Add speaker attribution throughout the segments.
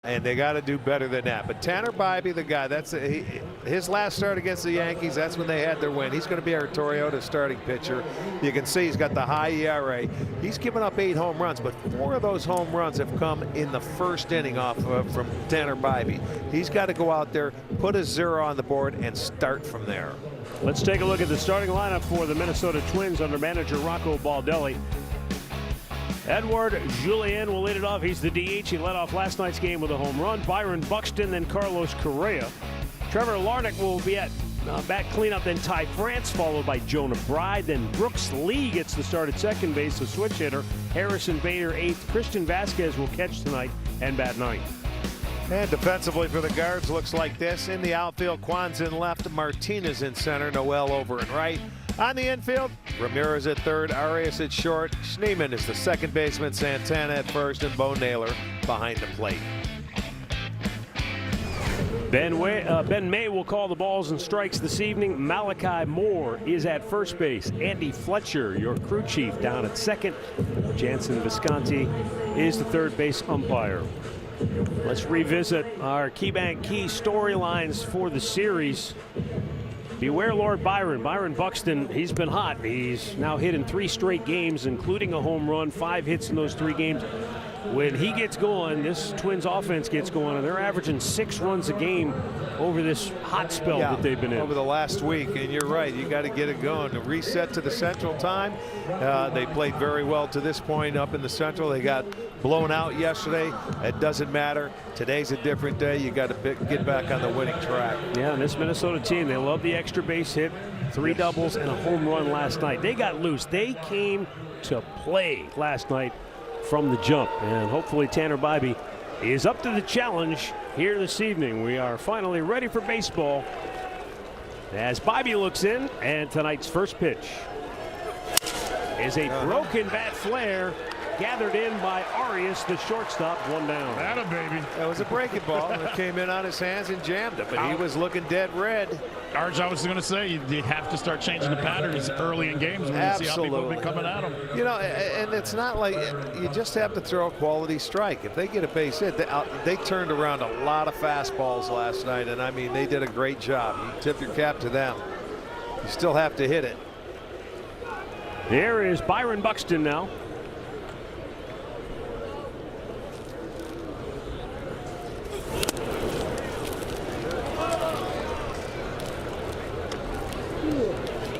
Speaker 1: And they got to do better than that. But Tanner Bibee, the guy, his last start against the Yankees, that's when they had their win. He's going to be our Toyota starting pitcher. You can see he's got the high ERA. He's given up 8 home runs, but 4 of those home runs have come in the first inning from Tanner Bibee. He's got to go out there, put a 0 on the board, and start from there.
Speaker 2: Let's take a look at the starting lineup for the Minnesota Twins under manager Rocco Baldelli. Edouard Julien will lead it off. He's the DH. He led off last night's game with a home run. Byron Buxton, then Carlos Correa. Trevor Larnach will be at back cleanup, then Ty France, followed by Jonah Bride. Then Brooks Lee gets the start at second base, a switch hitter. Harrison Bader 8th. Christian Vasquez will catch tonight and bat 9th.
Speaker 1: And defensively for the Guards looks like this. In the outfield, Kwan's in left, Martinez in center, Noel over and right. On the infield, Ramirez at third, Arias at short, Schneemann is the second baseman, Santana at first, and Bo Naylor behind the plate.
Speaker 2: Ben May will call the balls and strikes this evening. Malachi Moore is at first base. Andy Fletcher, your crew chief, down at second. Jansen Visconti is the third base umpire. Let's revisit our KeyBank Key storylines for the series. Beware Lord Byron. Byron Buxton, he's been hot. He's now hit in 3 straight games, including a home run, 5 hits in those 3 games. When he gets going, this Twins offense gets going, and they're averaging 6 runs a game over this hot spell that they've been in.
Speaker 1: Over the last week, and you're right, you got to get it going. To reset to the Central time, they played very well to this point up in the Central. They got blown out yesterday. It doesn't matter. Today's a different day. You got to get back on the winning track.
Speaker 2: Yeah, and this Minnesota team, they love the extra base hit, 3 doubles and a home run last night. They got loose. They came to play last night from the jump, and hopefully Tanner Bibee is up to the challenge here this evening. We are finally ready for baseball as Bibee looks in, and tonight's first pitch is a broken bat flare gathered in by Arias, the shortstop. 1 down.
Speaker 3: Atta baby.
Speaker 1: That was a breaking ball that came in on his hands and jammed it, but he was looking dead red.
Speaker 3: Arch, I was going to say, you have to start changing the patterns early in games when you see how people have been coming at them.
Speaker 1: You know, and it's not like you just have to throw a quality strike. If they get a base hit, they turned around a lot of fastballs last night, and I mean, they did a great job. You tip your cap to them. You still have to hit it.
Speaker 2: There is Byron Buxton now.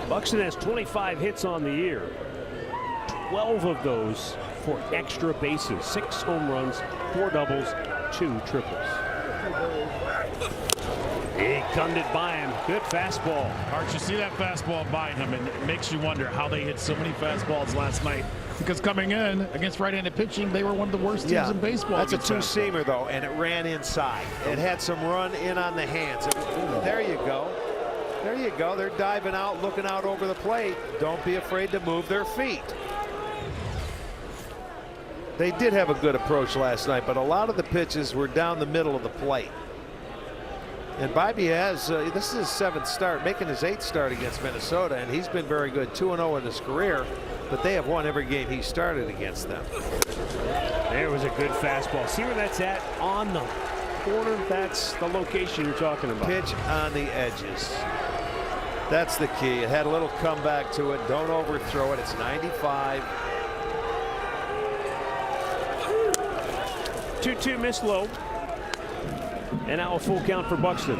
Speaker 2: Buxton has 25 hits on the year, 12 of those for extra bases, 6 home runs, 4 doubles, 2 triples. He gunned it by him. Good fastball.
Speaker 3: Arch, you see that fastball by him, and it makes you wonder how they hit so many fastballs last night. Because coming in against right-handed pitching, they were one of the worst teams in baseball.
Speaker 1: That's a 2-seamer, though, and it ran inside. It had some run in on the hands. There you go. There you go. They're diving out, looking out over the plate. Don't be afraid to move their feet. They did have a good approach last night, but a lot of the pitches were down the middle of the plate. And Bibee has, this is his 7th start, making his 8th start against Minnesota, and he's been very good, 2-0 in his career, but they have won every game he started against them.
Speaker 2: There was a good fastball. See where that's at? On the corner. That's the location you're talking about.
Speaker 1: Pitch on the edges. That's the key. It had a little comeback to it. Don't overthrow it. It's 95.
Speaker 2: 2-2 miss low. And now a full count for Buxton.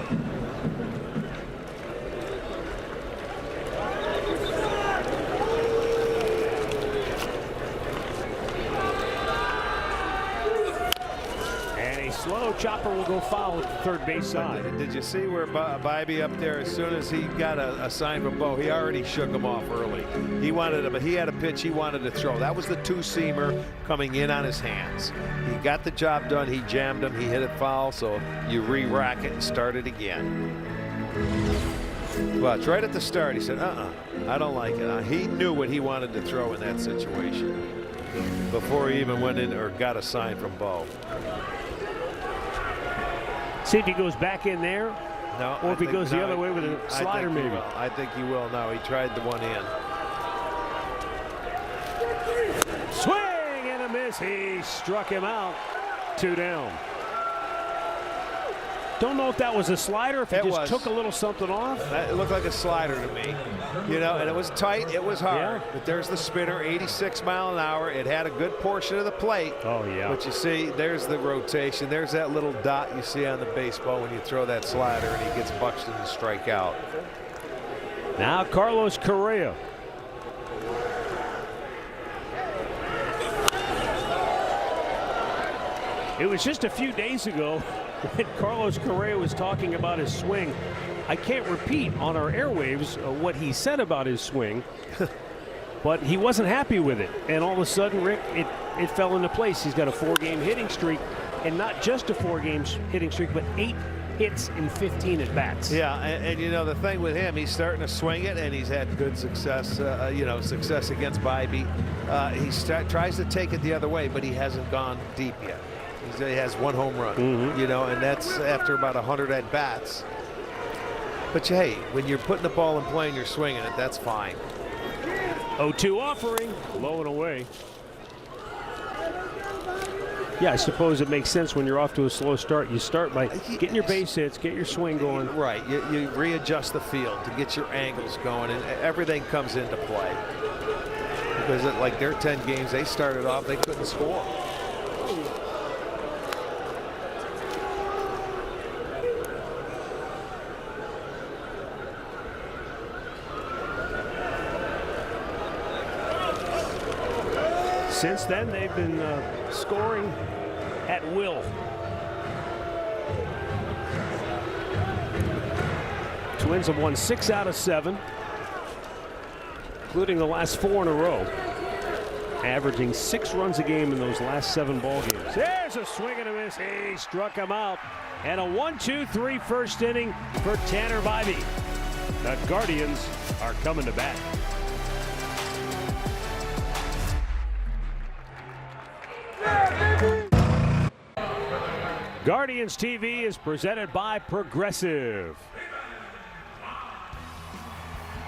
Speaker 2: Slow chopper will go foul at the third base side.
Speaker 1: Did you see where Bibee up there, as soon as he got a sign from Bo, he already shook him off early. He wanted him, but he had a pitch he wanted to throw. That was the 2-seamer coming in on his hands. He got the job done. He jammed him. He hit it foul. So you re-rack it and start it again. Well, it's right at the start. He said, I don't like it. He knew what he wanted to throw in that situation before he even went in or got a sign from Bo.
Speaker 2: See if he goes back in there, or if he goes the other way with a slider, maybe.
Speaker 1: I think he will now. He tried the one in.
Speaker 2: Swing and a miss. He struck him out. 2 down. Don't know if that was a slider, if he just took a little something off.
Speaker 1: It looked like a slider to me, you know, and it was tight, it was hard.
Speaker 2: Yeah.
Speaker 1: But there's the spinner, 86 mile an hour. It had a good portion of the plate.
Speaker 2: Oh, yeah.
Speaker 1: But you see, there's the rotation. There's that little dot you see on the baseball when you throw that slider, and he gets Buxton to strike out.
Speaker 2: Now Carlos Correa. It was just a few days ago when Carlos Correa was talking about his swing. I can't repeat on our airwaves what he said about his swing, but he wasn't happy with it. And all of a sudden, Rick, it fell into place. He's got a 4-game hitting streak, and not just a 4-game hitting streak, but 8 hits in 15 at bats.
Speaker 1: Yeah, and you know the thing with him, he's starting to swing it, and he's had good success. You know, success against Bibee. He tries to take it the other way, but he hasn't gone deep yet. He has 1 home run, you know, and that's after about 100 at bats. But hey, when you're putting the ball in play and you're swinging it, that's fine.
Speaker 2: 0-2 offering, low and away. Yeah, I suppose it makes sense when you're off to a slow start. You start by getting your base hits, get your swing going.
Speaker 1: Right, you readjust the field to get your angles going, and everything comes into play. Because like their 10 games, they started off, they couldn't score.
Speaker 2: Since then, they've been scoring at will. Twins have won 6 out of 7, including the last 4 in a row, averaging 6 runs a game in those last 7 ball games. There's a swing and a miss. He struck him out. And a 1-2-3 first inning for Tanner Bibee. The Guardians are coming to bat. Guardians TV is presented by Progressive.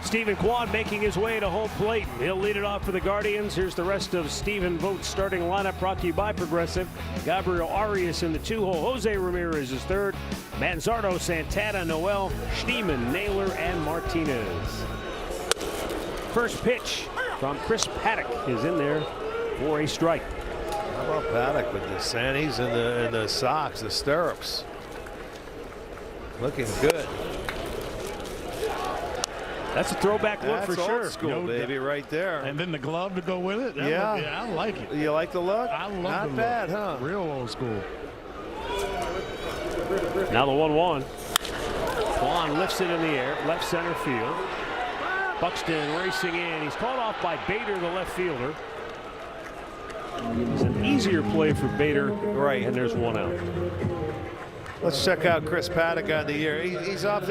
Speaker 2: Stephen Kwan making his way to home plate. He'll lead it off for the Guardians. Here's the rest of Stephen Vogt's starting lineup, brought to you by Progressive. Gabriel Arias in the 2-hole. Jose Ramirez is third. Manzardo, Santana, Noel, Schneemann, Naylor, and Martinez. First pitch from Chris Paddack is in there for a strike.
Speaker 1: How about Paddack with the Sannies and the socks, the stirrups? Looking good.
Speaker 2: That's a throwback look for sure.
Speaker 1: Old school, baby, right there.
Speaker 3: And then the glove to go with it.
Speaker 1: Yeah,
Speaker 3: I like it.
Speaker 1: You like the look?
Speaker 3: I love
Speaker 1: Not
Speaker 3: the
Speaker 1: bad,
Speaker 3: look.
Speaker 1: huh?
Speaker 3: Real old school.
Speaker 2: Now the 1-1. Kwan lifts it in the air, left center field. Buxton racing in. He's called off by Bader, the left fielder. It's an easier play for Bader.
Speaker 1: Right.
Speaker 2: And there's 1 out.
Speaker 1: Let's check out Chris Paddack on the year. He's off.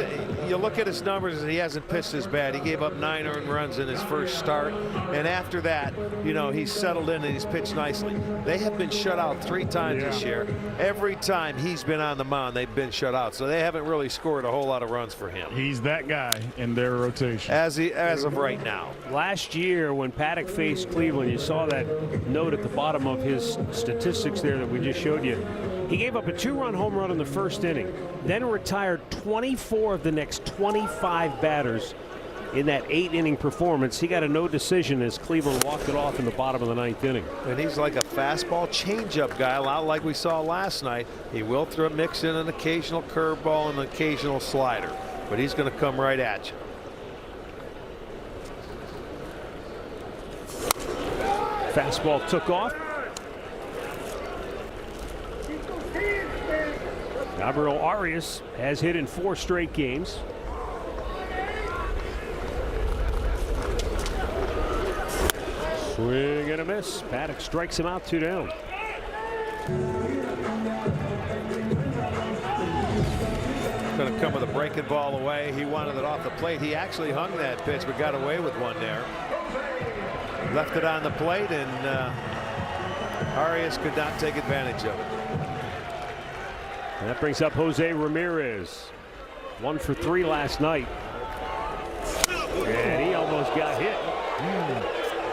Speaker 1: You look at his numbers, and he hasn't pitched as bad. He gave up 9 earned runs in his first start, and after that, you know, he's settled in and he's pitched nicely. They have been shut out 3 times this year. Every time he's been on the mound, they've been shut out. So they haven't really scored a whole lot of runs for him.
Speaker 3: He's that guy in their rotation.
Speaker 1: As of right now.
Speaker 2: Last year, when Paddack faced Cleveland, you saw that note at the bottom of his statistics there that we just showed you. He gave up a 2-run home run in the first inning, then retired 24 of the next 25 batters in that 8-inning performance. He got a no decision as Cleveland walked it off in the bottom of the 9th inning.
Speaker 1: And he's like a fastball changeup guy, a lot like we saw last night. He will mix in an occasional curveball and an occasional slider, but he's going to come right at you.
Speaker 2: Fastball took off. Gabriel Arias has hit in 4 straight games. Swing and a miss. Paddack strikes him out, 2 down.
Speaker 1: Going to come with a breaking ball away. He wanted it off the plate. He actually hung that pitch, but got away with one there. Left it on the plate, and Arias could not take advantage of it.
Speaker 2: And that brings up Jose Ramirez. 1 for 3 last night. And he almost got hit.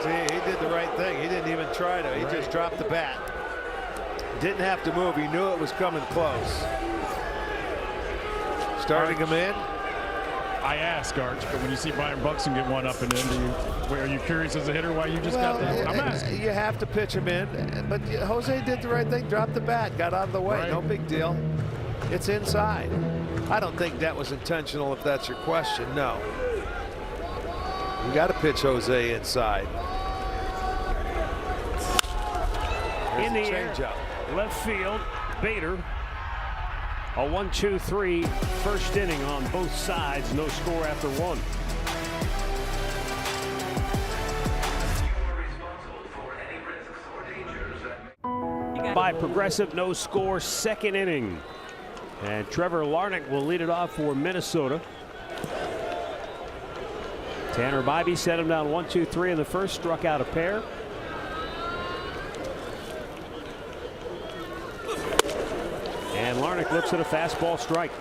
Speaker 1: See, he did the right thing. He didn't even try to. He just dropped the bat. Didn't have to move. He knew it was coming close. starting him in?
Speaker 3: I ask, Arch, but when you see Byron Buxton get one up and in, are you curious as a hitter why you just got that? I'm asking.
Speaker 1: You have to pitch him in, but Jose did the right thing. Dropped the bat, got out of the way.
Speaker 3: Right.
Speaker 1: No big deal. It's inside. I don't think that was intentional, if that's your question. No. You got to pitch Jose inside.
Speaker 2: In the air, left field, Bader. A 1-2-3 first inning on both sides. No score after one. By Progressive, no score, second inning. And Trevor Larnach will lead it off for Minnesota. Tanner Bibee set him down 1-2-3 in the first, struck out a pair. And Larnach looks at a fastball strike.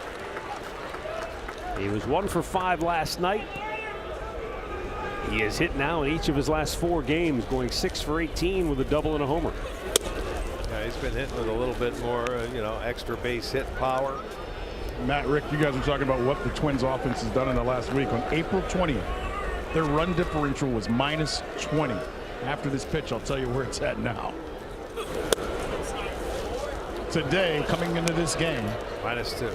Speaker 2: He was 1 for 5 last night. He has hit now in each of his last 4 games, going 6 for 18 with a double and a homer.
Speaker 1: Yeah, he's been hitting with a little bit more, extra base hit power.
Speaker 3: Matt, Rick, you guys were talking about what the Twins offense has done in the last week. On April 20th, their run differential was -20. After this pitch, I'll tell you where it's at now. Today, coming into this game,
Speaker 1: -2.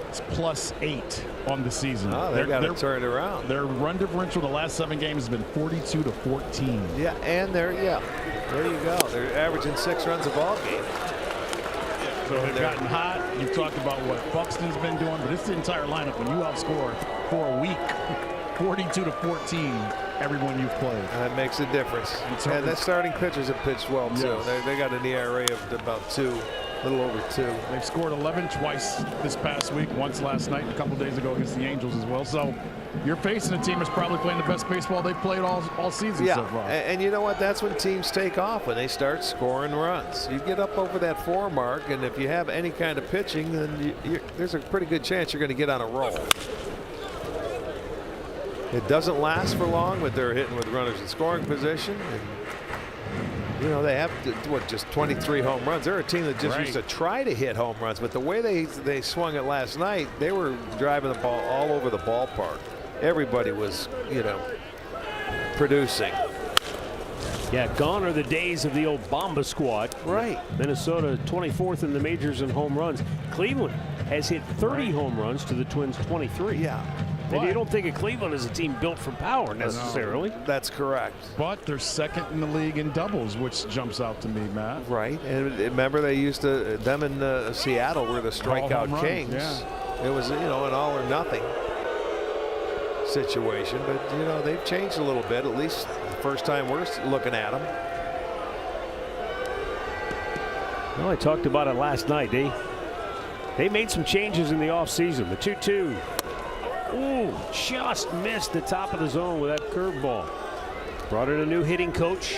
Speaker 3: it's +8 on the season.
Speaker 1: Oh, they got to turn it around.
Speaker 3: Their run differential the last 7 games has been 42-14.
Speaker 1: Yeah, and there you go. They're averaging 6 runs a ball game.
Speaker 3: So they've gotten hot. You've talked about what Buxton's been doing, but it's the entire lineup. When you outscore for a week, 42-14, everyone you've played.
Speaker 1: That makes a difference. And the starting pitchers have pitched well too.
Speaker 3: Yes.
Speaker 1: They got an ERA of about 2, a little over 2.
Speaker 3: They've scored 11 twice this past week, once last night, and a couple days ago against the Angels as well. So you're facing a team that's probably playing the best baseball they've played all season so far.
Speaker 1: And you know what? That's when teams take off, when they start scoring runs. You get up over that 4 mark, and if you have any kind of pitching, then there's a pretty good chance you're going to get on a roll. It doesn't last for long, but they're hitting with runners in scoring position. And, they have just 23 home runs. They're a team that just used to try to hit home runs, but the way they swung it last night, they were driving the ball all over the ballpark. Everybody was, producing.
Speaker 2: Yeah, gone are the days of the old Bomba squad.
Speaker 1: Right.
Speaker 2: Minnesota 24th in the majors in home runs. Cleveland has hit 30 home runs to the Twins 23.
Speaker 1: Yeah.
Speaker 2: And you don't think of Cleveland as a team built for power necessarily.
Speaker 1: No, that's correct.
Speaker 3: But they're second in the league in doubles, which jumps out to me, Matt.
Speaker 1: Right. And remember, they used to, them in Seattle were the strikeout kings.
Speaker 3: Yeah.
Speaker 1: It was, an all or nothing situation. But, they've changed a little bit, at least the first time we're looking at them.
Speaker 2: Well, I talked about it last night. They made some changes in the offseason. The 2-2. Ooh, just missed the top of the zone with that curveball. Brought in a new hitting coach.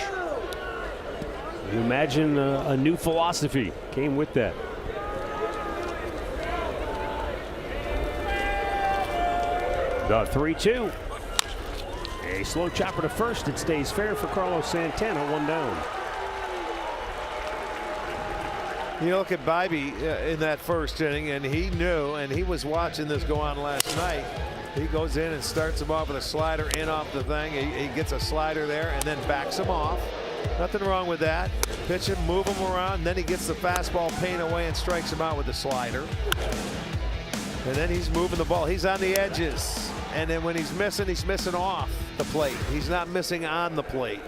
Speaker 2: You imagine a new philosophy came with that. The 3-2. A slow chopper to first. It stays fair for Carlos Santana. 1 down.
Speaker 1: You look at Bibee in that first inning, and he knew, and he was watching this go on last night. He goes in and starts him off with a slider in off the thing. He gets a slider there and then backs him off. Nothing wrong with that. Pitch him, move him around, then he gets the fastball pain away and strikes him out with the slider. And then he's moving the ball. He's on the edges. And then when he's missing off the plate. He's not missing on the plate.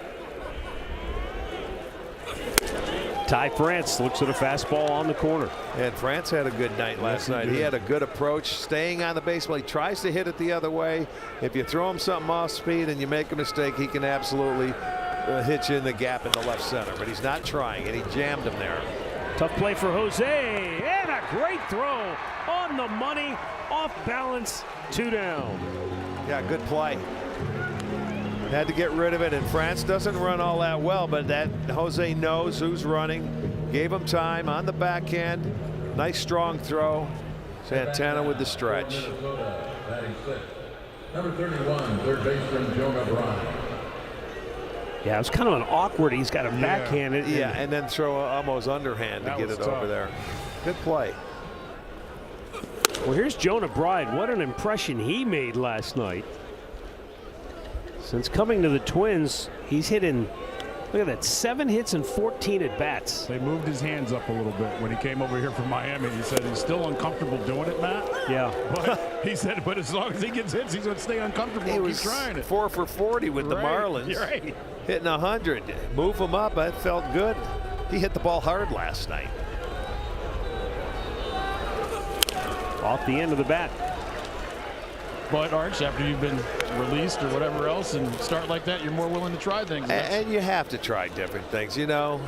Speaker 2: Ty France looks at a fastball on the corner.
Speaker 1: And France had a good night last night. He had a good approach, staying on the baseball. He tries to hit it the other way. If you throw him something off speed and you make a mistake, he can absolutely hit you in the gap in the left center. But he's not trying, and he jammed him there.
Speaker 2: Tough play for Jose, and a great throw on the money, off balance, 2 down.
Speaker 1: Yeah, good play. Had to get rid of it, and France doesn't run all that well, but that Jose knows who's running. Gave him time on the backhand. Nice strong throw. Santana with the stretch.
Speaker 4: Number 31, third baseman Jonah Bryan.
Speaker 2: Yeah, it was kind of an awkward. He's got a backhand.
Speaker 1: Yeah, and then throw almost underhand to get it over there. Good play.
Speaker 2: Well, here's Jonah Bride. What an impression he made last night. Since coming to the Twins, he's hitting, look at that, 7 hits and 14 at bats.
Speaker 3: They moved his hands up a little bit when he came over here from Miami. He said he's still uncomfortable doing it, Matt.
Speaker 2: Yeah.
Speaker 3: But he said, but as long as he gets hits, he's going to stay uncomfortable
Speaker 1: He
Speaker 3: and
Speaker 1: was
Speaker 3: keep trying it.
Speaker 1: 4 for 40 with the Marlins.
Speaker 3: You're right.
Speaker 1: Hitting 100. Move him up. That felt good. He hit the ball hard last night.
Speaker 2: Off the end of the bat.
Speaker 3: But Arch, after you've been released or whatever else and start like that, you're more willing to try things.
Speaker 1: And you have to try different things, you know.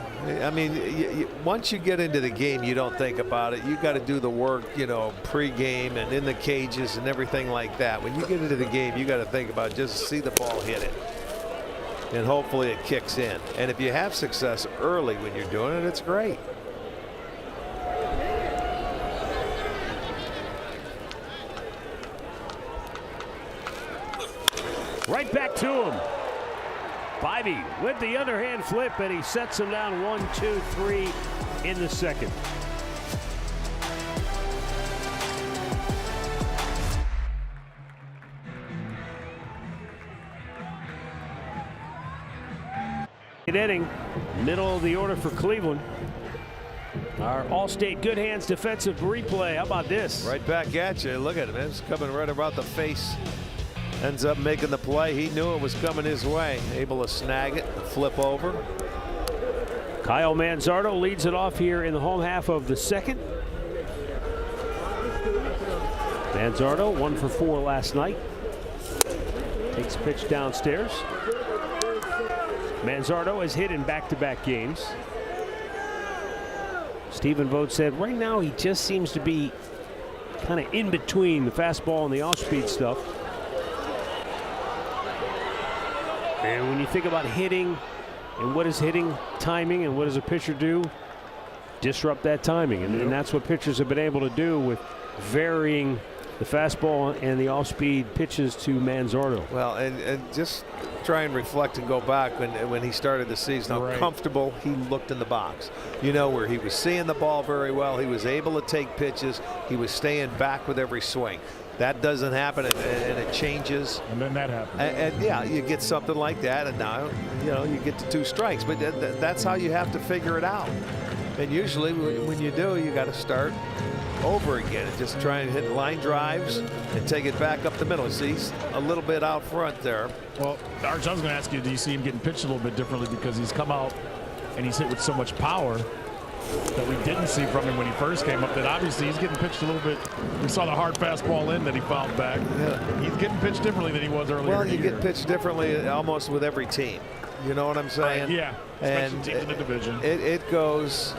Speaker 1: I mean, once you get into the game, you don't think about it. You got to do the work, you know, pre-game and in the cages and everything like that. When you get into the game, you got to think about just see the ball hit it. And hopefully it kicks in. And if you have success early when you're doing it, it's great.
Speaker 2: Right back to him. Bibee with the underhand flip, and he sets him down 1, 2, 3 in the second. Inning, middle of the order for Cleveland. Our Allstate Good Hands defensive replay. How about this?
Speaker 1: Right back at you. Look at him. It's coming right about the face. Ends up making the play. He knew it was coming his way. Able to snag it, flip over.
Speaker 2: Kyle Manzardo leads it off here in the home half of the second. Manzardo 1 for 4 last night. Takes a pitch downstairs. Manzardo has hit in back-to-back games. Stephen Vogt said right now he just seems to be kind of in between the fastball and the off-speed stuff. And when you think about hitting and what is hitting timing and what does a pitcher do? Disrupt that timing. And that's what pitchers have been able to do with varying the fastball and the off-speed pitches to Manzardo.
Speaker 1: Well, and just try and reflect and go back when he started the season, how comfortable he looked in the box. You know, where he was seeing the ball very well. He was able to take pitches. He was staying back with every swing. That doesn't happen, and it changes.
Speaker 3: And then that happens.
Speaker 1: And yeah, you get something like that, and now, you know, you get to 2 strikes. But that's how you have to figure it out. And usually when you do, you got to start over again and just try and hit line drives and take it back up the middle. See, he's a little bit out front there.
Speaker 3: Well, Arch, I was going to ask you, do you see him getting pitched a little bit differently because he's come out and he's hit with so much power that we didn't see from him when he first came up, that obviously he's getting pitched a little bit. We saw the hard fastball in that he fouled back. Yeah. He's getting pitched differently than he was earlier.
Speaker 1: Well, you get pitched differently almost with every team. You know what I'm saying?
Speaker 3: Yeah, especially teams in the division.
Speaker 1: It goes.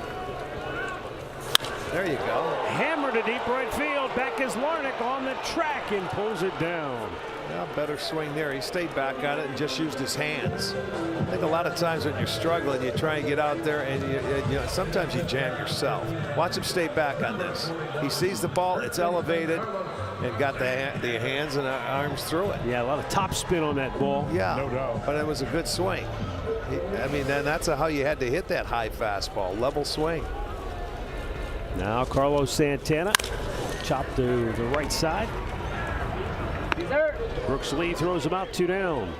Speaker 1: There you go.
Speaker 2: Hammer to deep right field. Back is Larnach on the track and pulls it down.
Speaker 1: Yeah, better swing there. He stayed back on it and just used his hands. I think a lot of times when you're struggling, you try and get out there and you know, sometimes you jam yourself. Watch him stay back on this. He sees the ball, it's elevated, and got the hands and arms through it.
Speaker 2: Yeah, a lot of top spin on that ball.
Speaker 1: Yeah,
Speaker 3: no doubt.
Speaker 1: But it was a good swing. I mean, then that's how you had to hit that high fastball, level swing.
Speaker 2: Now Carlos Santana, chopped to the right side. Brooks Lee throws him out, 2 down.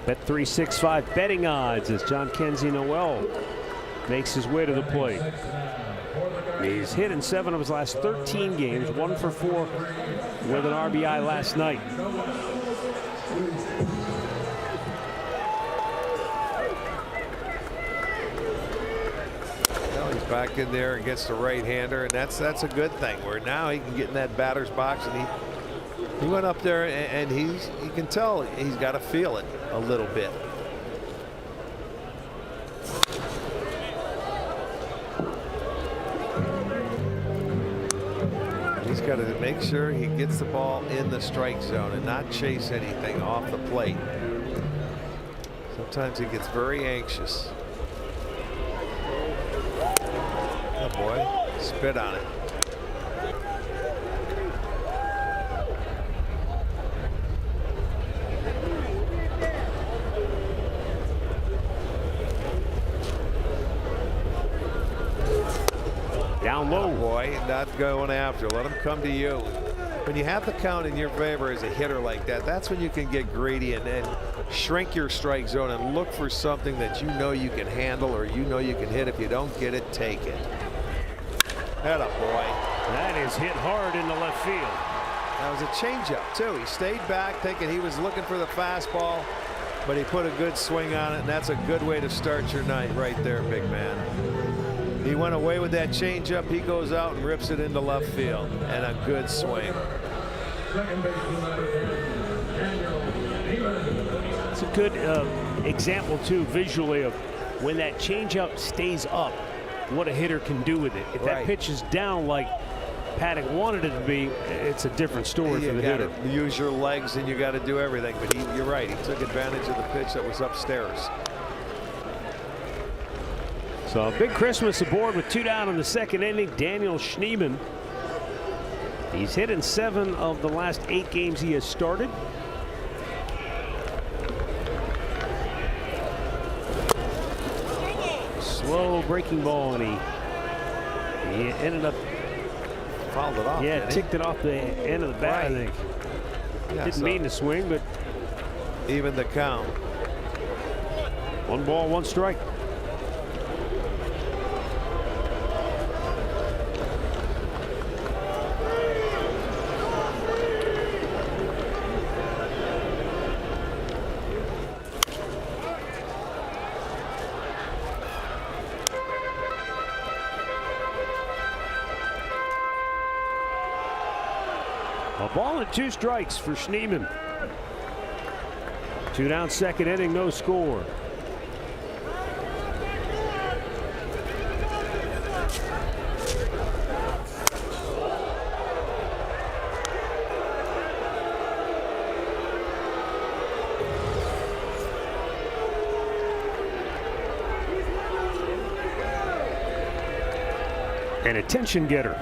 Speaker 2: Bet365 betting odds as John Kenzie Noel makes his way to the plate. He's hit in 7 of his last 13 games, 1 for 4 with an RBI last night.
Speaker 1: Back in there against the right-hander, and that's a good thing. Where now he can get in that batter's box, and he went up there, and you can tell he's got to feel it a little bit. He's got to make sure he gets the ball in the strike zone and not chase anything off the plate. Sometimes he gets very anxious. Oh boy, spit on it.
Speaker 2: Down low.
Speaker 1: Boy, not going after. Let him come to you. When you have the count in your favor as a hitter like that, that's when you can get greedy and shrink your strike zone and look for something that you know you can handle or you know you can hit. If you don't get it, take it. Atta boy.
Speaker 2: That is hit hard into left field.
Speaker 1: That was a changeup too. He stayed back thinking he was looking for the fastball, but he put a good swing on it, and that's a good way to start your night right there, big man. He went away with that changeup. He goes out and rips it into left field, and a good swing.
Speaker 2: It's a good example too visually of when that changeup stays up, what a hitter can do with it. If that pitch is down like Paddock wanted it to be, it's a different story for the hitter.
Speaker 1: You use your legs and you got to do everything, but you're right. He took advantage of the pitch that was upstairs.
Speaker 2: So a big Christmas aboard with 2 down in the second inning. Daniel Schneemann. He's hit in 7 of the last 8 games he has started. Slow breaking ball, and he ended up
Speaker 1: fouled it off.
Speaker 2: Yeah, ticked it off the end of the bat, I think.
Speaker 1: Yeah,
Speaker 2: didn't mean to swing, but
Speaker 1: even the count.
Speaker 2: 1 ball, 1 strike. A ball and 2 strikes for Schneemann. 2 down, second inning, no score. An attention getter.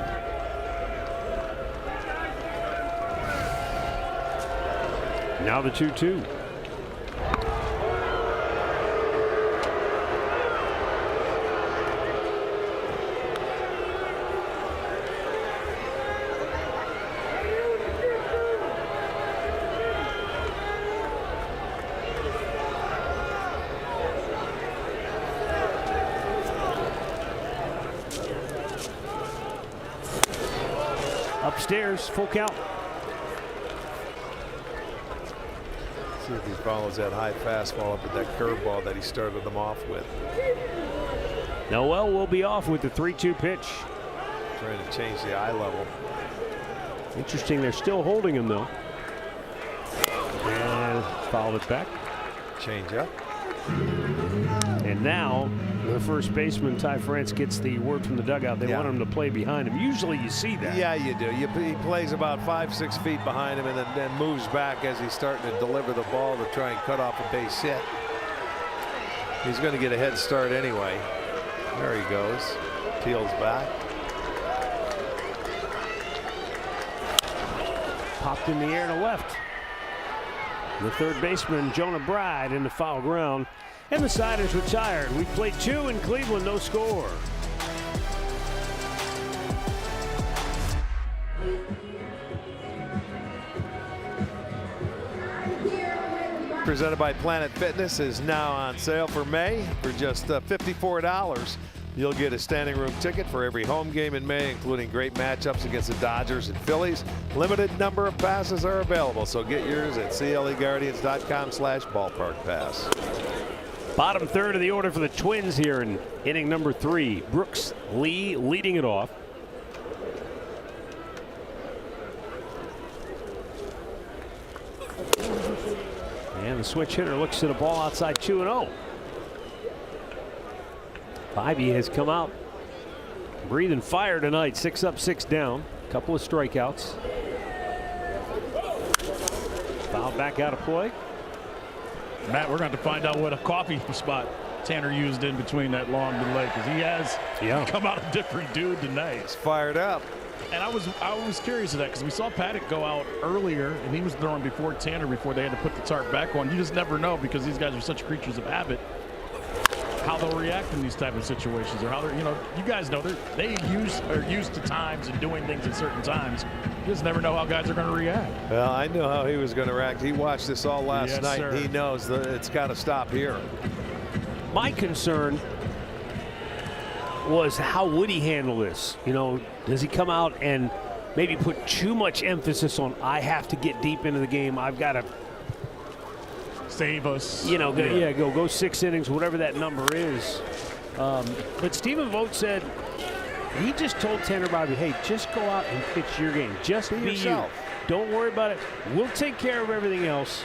Speaker 2: Now the 2-2. Upstairs, full count.
Speaker 1: See if he follows that high fastball up with that curveball that he started them off with.
Speaker 2: Noel will be off with the 3-2 pitch.
Speaker 1: Trying to change the eye level.
Speaker 2: Interesting, they're still holding him though. And fouled it back.
Speaker 1: Change up.
Speaker 2: And now the first baseman, Ty France, gets the word from the dugout. They want him to play behind him. Usually you see that.
Speaker 1: Yeah, you do. He plays about 5-6 feet behind him and then moves back as he's starting to deliver the ball to try and cut off a base hit. He's going to get a head start anyway. There he goes. Peels back.
Speaker 2: Popped in the air to left. The third baseman, Jonah Bride, in the foul ground. And the side is retired. We've played 2 in Cleveland, no score.
Speaker 1: Presented by Planet Fitness is now on sale for May for just $54. You'll get a standing room ticket for every home game in May, including great matchups against the Dodgers and Phillies. Limited number of passes are available, so get yours at CLEGuardians.com/ballparkpass.
Speaker 2: Bottom third of the order for the Twins here in inning number 3. Brooks Lee leading it off. And the switch hitter looks at a ball outside 2-0. Bibee has come out breathing fire tonight. 6 up, 6 down. Couple of strikeouts. Foul back out of play.
Speaker 3: Matt, we're going to find out what a coffee spot Tanner used in between that long delay, because he has come out a different dude tonight.
Speaker 1: He's fired up.
Speaker 3: And I was curious of that, because we saw Paddock go out earlier and he was throwing before Tanner before they had to put the tarp back on. You just never know, because these guys are such creatures of habit. how they'll react in these type of situations, or how they're, you guys know they are used to times and doing things at certain times. You just never know how guys are going to react.
Speaker 1: Well, I know how he was going to react. He watched this all last night.
Speaker 3: Sir.
Speaker 1: He knows that it's got to stop here.
Speaker 2: My concern was how would he handle this? Does he come out and maybe put too much emphasis on I have to get deep into the game, I've got to
Speaker 3: save us.
Speaker 2: Go 6 innings, whatever that number is. But Stephen Vogt said he just told Tanner Bibee, hey, just go out and pitch your game. Just be
Speaker 1: yourself.
Speaker 2: You. Don't worry about it. We'll take care of everything else.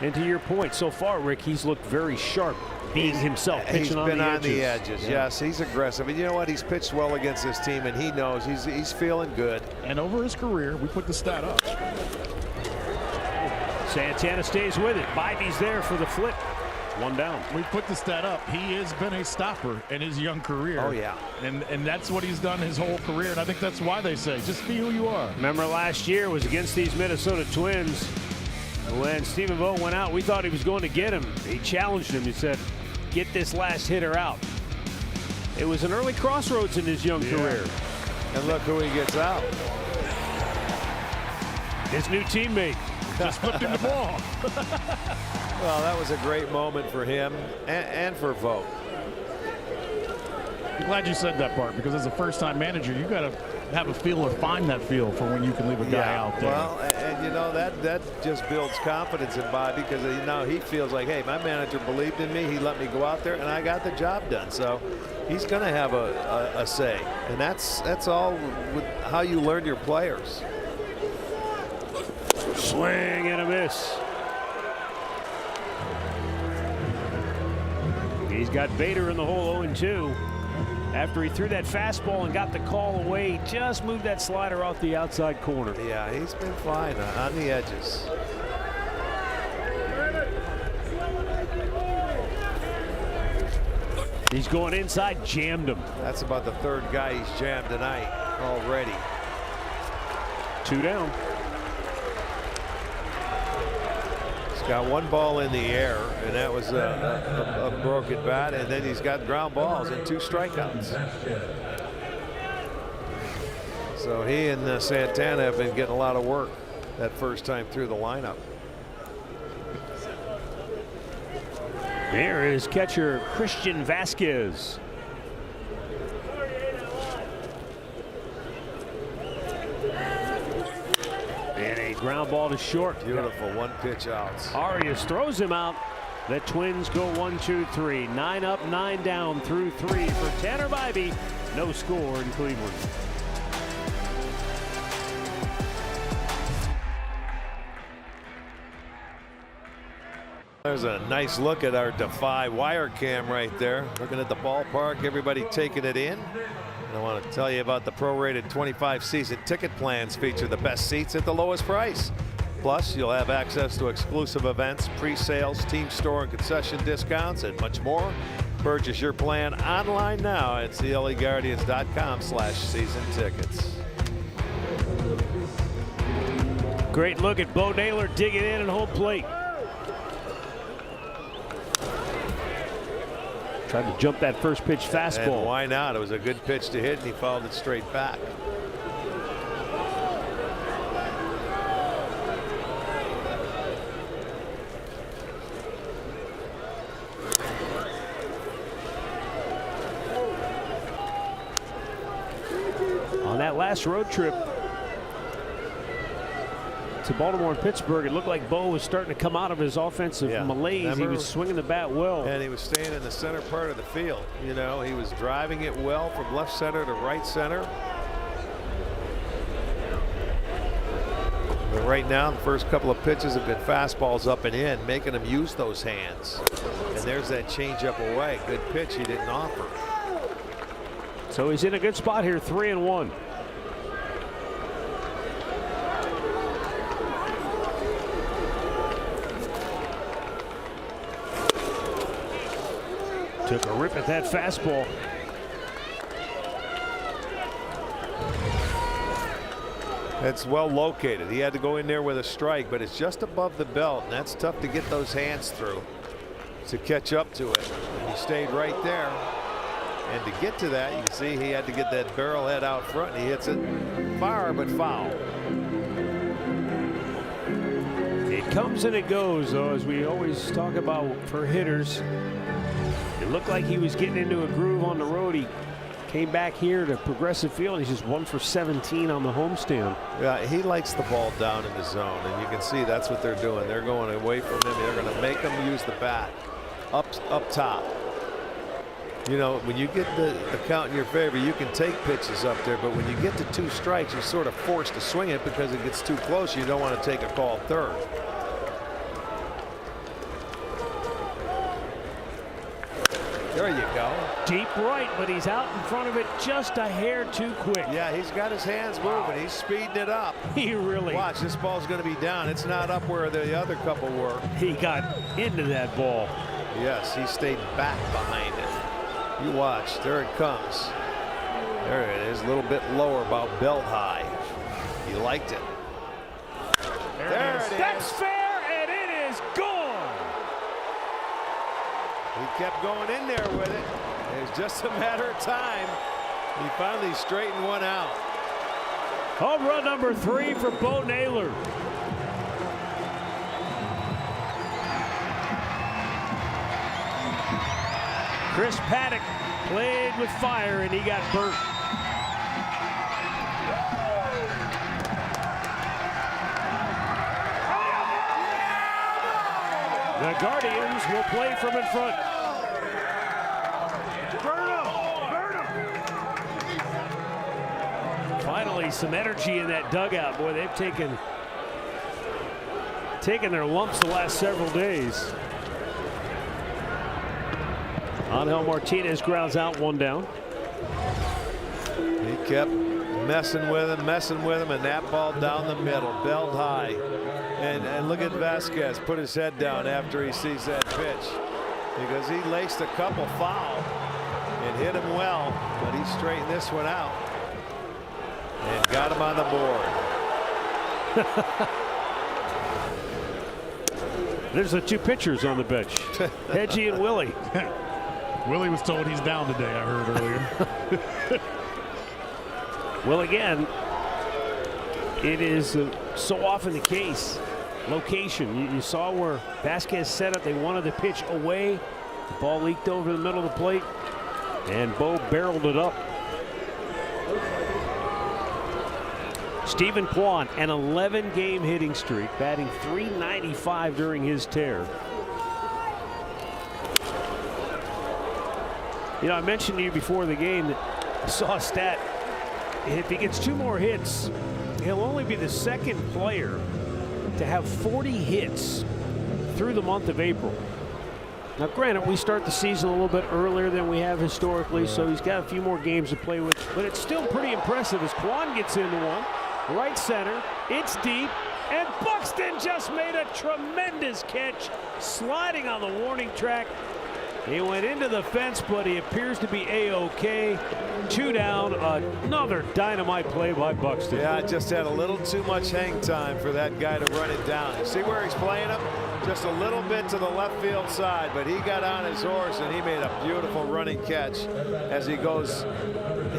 Speaker 2: And to your point, so far, Rick, he's looked very sharp, being himself, pitching
Speaker 1: he's
Speaker 2: on
Speaker 1: been
Speaker 2: the
Speaker 1: on
Speaker 2: edges.
Speaker 1: the edges.
Speaker 2: Yeah.
Speaker 1: Yes, he's aggressive. And you know what? He's pitched well against this team, and he knows he's feeling good.
Speaker 3: And over his career, we put the stat up.
Speaker 2: Santana stays with it. Bibee's there for the flip. 1 down.
Speaker 3: We put the stat up. He has been a stopper in his young career.
Speaker 1: Oh, yeah.
Speaker 3: And that's what he's done his whole career. And I think that's why they say, just be who you are.
Speaker 2: Remember last year was against these Minnesota Twins. When Stephen Vogt went out, we thought he was going to get him. He challenged him. He said, get this last hitter out. It was an early crossroads in his young career.
Speaker 1: And look who he gets out.
Speaker 2: His new teammate.
Speaker 3: Just flipped him the ball.
Speaker 1: Well, that was a great moment for him and for Vogt.
Speaker 3: I'm glad you said that part, because as a first-time manager, you got to have a feel or find that feel for when you can leave a guy out there.
Speaker 1: Well, and that just builds confidence in Bobby, because now he feels like, hey, my manager believed in me. He let me go out there, and I got the job done. So he's going to have a say, and that's all with how you learn your players.
Speaker 2: Swing and a miss. He's got Bader in the hole 0-2. After he threw that fastball and got the call away, just moved that slider off the outside corner.
Speaker 1: Yeah, he's been fine on the edges.
Speaker 2: He's going inside, jammed him.
Speaker 1: That's about the 3rd guy he's jammed tonight already.
Speaker 2: 2 down.
Speaker 1: Got 1 ball in the air, and that was a broken bat, and then he's got ground balls and 2 strikeouts. So he and Santana have been getting a lot of work that first time through the lineup.
Speaker 2: There is catcher Christian Vasquez. And a ground ball to short.
Speaker 1: Beautiful 1-pitch outs.
Speaker 2: Arias throws him out. The Twins go 1-2-3. 9 up, 9 down through 3 for Tanner Bibee. No score in Cleveland.
Speaker 1: There's a nice look at our Defy wire cam right there. Looking at the ballpark, everybody taking it in. And I want to tell you about the prorated 25 season ticket plans feature the best seats at the lowest price. Plus, you'll have access to exclusive events, pre-sales, team store and concession discounts, and much more. Purchase your plan online now at cleguardians.com/season tickets.
Speaker 2: Great look at Bo Naylor digging in and home plate. Tried to jump that first pitch fastball.
Speaker 1: And why not? It was a good pitch to hit, and he fouled it straight back.
Speaker 2: On that last road trip to Baltimore and Pittsburgh, it looked like Bo was starting to come out of his offensive malaise.
Speaker 1: Remember?
Speaker 2: He was swinging the bat well.
Speaker 1: And he was staying in the center part of the field. You know, he was driving it well from left center to right center. But right now, the first couple of pitches have been fastballs up and in, making him use those hands. And there's that changeup away. Good pitch he didn't offer.
Speaker 2: So he's in a good spot here, 3-1. Took a rip at that fastball.
Speaker 1: It's well located. He had to go in there with a strike, but it's just above the belt, and that's tough to get those hands through to catch up to it. He stayed right there. And to get to that, you can see he had to get that barrel head out front. He hits it far, but foul.
Speaker 2: It comes and it goes, though, as we always talk about for hitters. It looked like he was getting into a groove on the road. He came back here to Progressive Field. He's just 1 for 17 on the homestand.
Speaker 1: Yeah, he likes the ball down in the zone, and you can see that's what they're doing. They're going away from him. They're going to make him use the bat up top. You know, when you get the count in your favor, you can take pitches up there, but when you get to 2 strikes, you're sort of forced to swing it because it gets too close. You don't want to take a called third. There you go.
Speaker 2: Deep right, but he's out in front of it just a hair too quick.
Speaker 1: Yeah, he's got his hands moving. He's speeding it up.
Speaker 2: He really.
Speaker 1: Watch, this ball's going to be down. It's not up where the other couple were.
Speaker 2: He got into that ball.
Speaker 1: Yes, he stayed back behind it. You watch, there it comes. There it is, a little bit lower, about belt high. He liked it. There it is.
Speaker 2: That's fair, and it is gone.
Speaker 1: He kept going in there with it. It was just a matter of time. He finally straightened one out.
Speaker 2: Home run number 3 for Bo Naylor. Chris Paddock played with fire and he got burnt. The Guardians will play from in front. Finally, some energy in that dugout. Boy, they've taken their lumps the last several days. Angel Martinez grounds out, 1 down.
Speaker 1: He kept messing with him, and that ball down the middle, belt high. And look at Vasquez put his head down after he sees that pitch, because he laced a couple foul and hit him well, but he straightened this one out and got him on the board.
Speaker 2: There's the 2 pitchers on the bench, Hedgie and Willie.
Speaker 3: Willie was told he's down today, I heard earlier.
Speaker 2: Well, again, it is so often the case. Location. You saw where Vasquez set up. They wanted to pitch away. The ball leaked over the middle of the plate, and Bo barreled it up. Stephen Kwan, an 11-game hitting streak, batting .395 during his tear. You know, I mentioned to you before the game that I saw a stat. If he gets 2 more hits, he'll only be the 2nd player to have 40 hits through the month of April. Now, granted, we start the season a little bit earlier than we have historically, so he's got a few more games to play with. But it's still pretty impressive as Kwan gets into one. Right center, it's deep, and Buxton just made a tremendous catch, sliding on the warning track. He went into the fence, but he appears to be A-OK. 2 down, another dynamite play by Buxton.
Speaker 1: Yeah, just had a little too much hang time for that guy to run it down. You see where he's playing him? Just a little bit to the left field side, but he got on his horse and he made a beautiful running catch as he goes.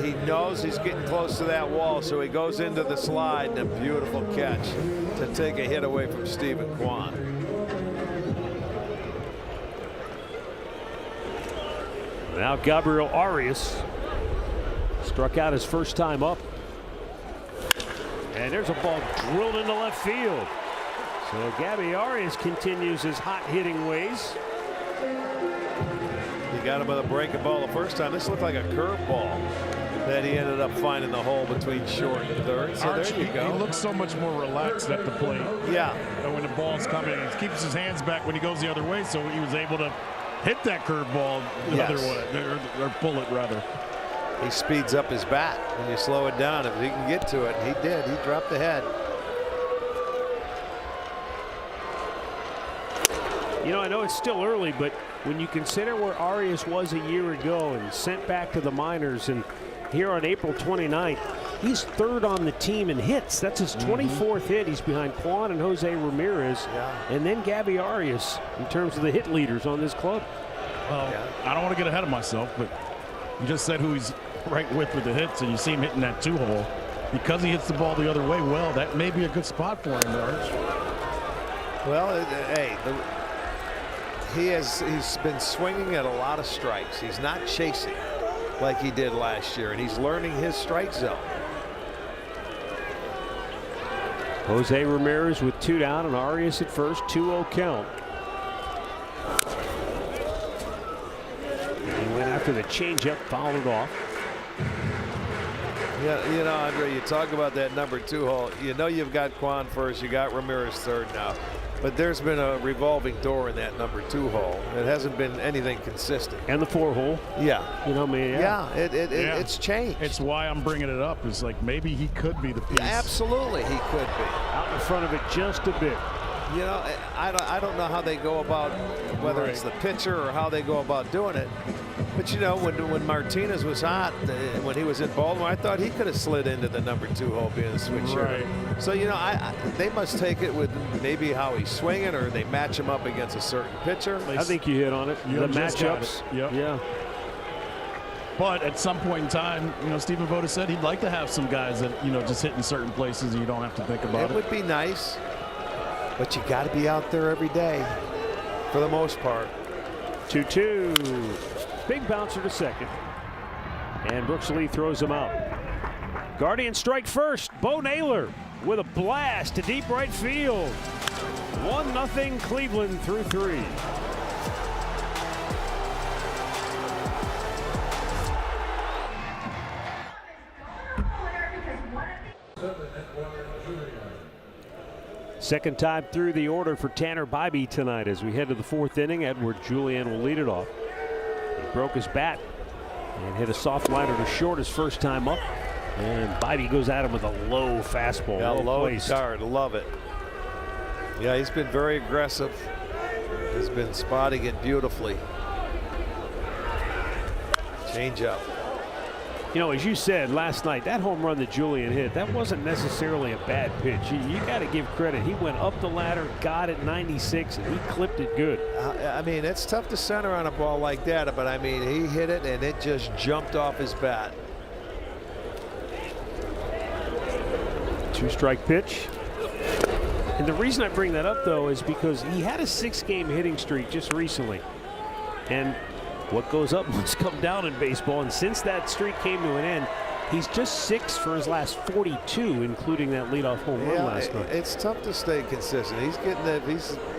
Speaker 1: He knows he's getting close to that wall, so he goes into the slide, and a beautiful catch to take a hit away from Stephen Kwan.
Speaker 2: Now Gabriel Arias struck out his first time up. And there's a ball drilled into left field. So Gabby Arias continues his hot hitting ways.
Speaker 1: He got him with a breaking ball the first time. This looked like a curveball that he ended up finding the hole between short and third. So
Speaker 3: Archie,
Speaker 1: there you go.
Speaker 3: He looks so much more relaxed at the plate.
Speaker 1: Yeah.
Speaker 3: And when the ball's coming, he keeps his hands back when he goes the other way, so he was able to hit that curveball the other way, or pull it rather.
Speaker 1: He speeds up his bat when you slow it down. If he can get to it, he did. He dropped the head.
Speaker 2: You know, I know it's still early, but when you consider where Arias was a year ago and sent back to the minors, and here on April 29th, he's 3rd on the team in hits. That's his 24th hit. He's behind Kwan and Jose Ramirez, and then Gabby Arias in terms of the hit leaders on this club.
Speaker 3: Well, I don't want to get ahead of myself, but you just said who he's right with the hits, and you see him hitting that 2-hole. Because he hits the ball the other way well, that may be a good spot for him, Arch.
Speaker 1: Well, hey, he's been swinging at a lot of strikes. He's not chasing like he did last year, and he's learning his strike zone.
Speaker 2: Jose Ramirez with 2 down and Arias at first, 2-0 count. He went after the changeup, fouled it off.
Speaker 1: Yeah, you know, Andre, you talk about that number 2 hole. You know you've got Kwan first, you got Ramirez third now. But there's been a revolving door in that number 2 hole. It hasn't been anything consistent.
Speaker 2: And the 4 hole.
Speaker 1: Yeah.
Speaker 2: You know me.
Speaker 1: It's changed.
Speaker 3: It's why I'm bringing it up. Is like maybe he could be the piece.
Speaker 1: Absolutely, he could be.
Speaker 2: Out in front of it just a bit.
Speaker 1: You know, I don't know how they go about, whether it's the pitcher or how they go about doing it. But you know, when Martinez was hot, when he was in Baltimore, I thought he could have slid into the number 2 hole being a switch hitter. So you know, they must take it with maybe how he's swinging, or they match him up against a certain pitcher.
Speaker 2: I think you hit on it. The matchups.
Speaker 3: Yep.
Speaker 2: Yeah.
Speaker 3: But at some point in time, you know, Stephen Vogt said he'd like to have some guys that, you know, just hit in certain places and you don't have to think about it.
Speaker 1: It would be nice, but you got to be out there every day for the most part.
Speaker 2: 2-2. Big bouncer to second. And Brooks Lee throws him out. Guardian strike first. Bo Naylor with a blast to deep right field. 1-0 Cleveland through 3. Second time through the order for Tanner Bibee tonight as we head to the 4th inning. Edouard Julien will lead it off. He broke his bat and hit a soft liner to short his first time up. And Bibee goes at him with a low fastball.
Speaker 1: Yeah, low and
Speaker 2: placed.
Speaker 1: hard. Love it. Yeah, he's been very aggressive. He's been spotting it beautifully. Change up.
Speaker 2: You know, as you said last night, that home run that Julien hit, that wasn't necessarily a bad pitch. You got to give credit. He went up the ladder, got it 96, and he clipped it good.
Speaker 1: I mean, it's tough to center on a ball like that, but I mean, he hit it and it just jumped off his bat.
Speaker 2: 2-strike pitch. And the reason I bring that up, though, is because he had a 6-game hitting streak just recently. And what goes up must come down in baseball. And since that streak came to an end, he's just 6 for his last 42, including that leadoff home run last night.
Speaker 1: It's tough to stay consistent. He's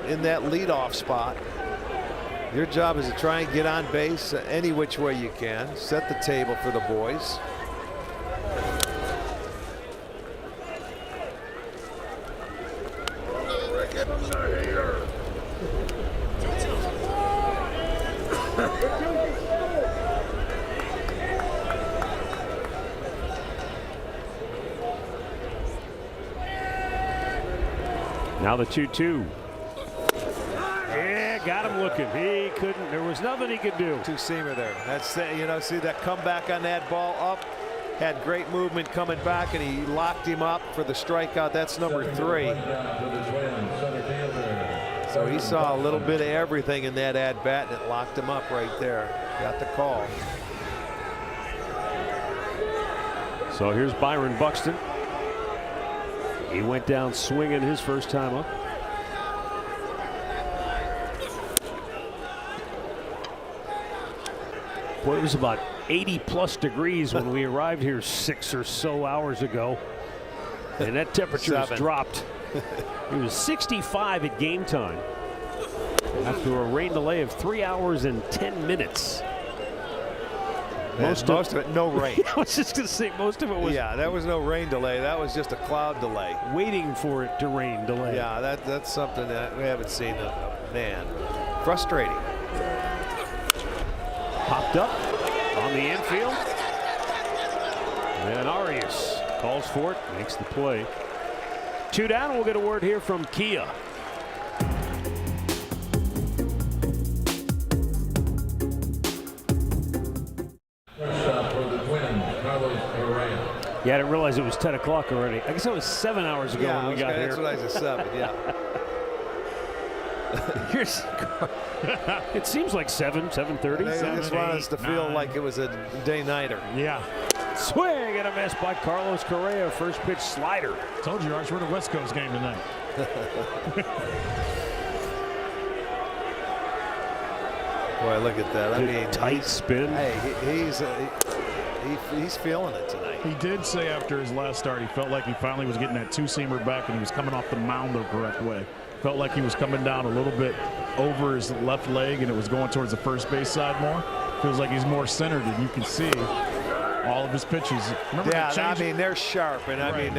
Speaker 1: in that leadoff spot. Your job is to try and get on base any which way you can. Set the table for the boys.
Speaker 2: Now the 2-2. Yeah, got him looking. He couldn't. There was nothing he could do.
Speaker 1: Two-seamer there. That's, you know, see that comeback on that ball up. Had great movement coming back, and he locked him up for the strikeout. That's number 3. So he saw a little bit of everything in that at-bat, and it locked him up right there. Got the call.
Speaker 2: So here's Byron Buxton. He went down swinging his first time up. Boy, it was about 80+ degrees when we arrived here 6 or so hours ago. And that temperature has dropped. It was 65 at game time after a rain delay of 3 hours and 10 minutes.
Speaker 1: Most of it, no rain.
Speaker 2: I was just going to say, most of it was.
Speaker 1: Yeah, that was no rain delay. That was just a cloud delay.
Speaker 2: Waiting for it to rain delay.
Speaker 1: Yeah, that's something that we haven't seen. Man, frustrating.
Speaker 2: Popped up on the infield. And Arias calls for it, makes the play. 2 down. We'll get a word here from Kia. Yeah, I didn't realize it was 10 o'clock already. I guess it was 7 hours ago when we got here.
Speaker 1: That's what I just said, yeah.
Speaker 2: Here's it seems like 7:30.
Speaker 1: They just want us to feel
Speaker 3: 9.
Speaker 1: like it was a day-nighter.
Speaker 3: Yeah.
Speaker 2: Swing and a miss by Carlos Correa. First pitch slider.
Speaker 3: Told you, Arch, we're the West Coast game tonight.
Speaker 1: Boy, look at that. I mean,
Speaker 2: Tight spin.
Speaker 1: hey, he's feeling it tonight.
Speaker 3: He did say after his last start, he felt like he finally was getting that two-seamer back and he was coming off the mound the correct way. Felt like he was coming down a little bit over his left leg and it was going towards the first base side more. Feels like he's more centered, and you can see all of his pitches. Remember
Speaker 1: Yeah,
Speaker 3: that
Speaker 1: I
Speaker 3: change?
Speaker 1: mean, they're sharp, and I mean,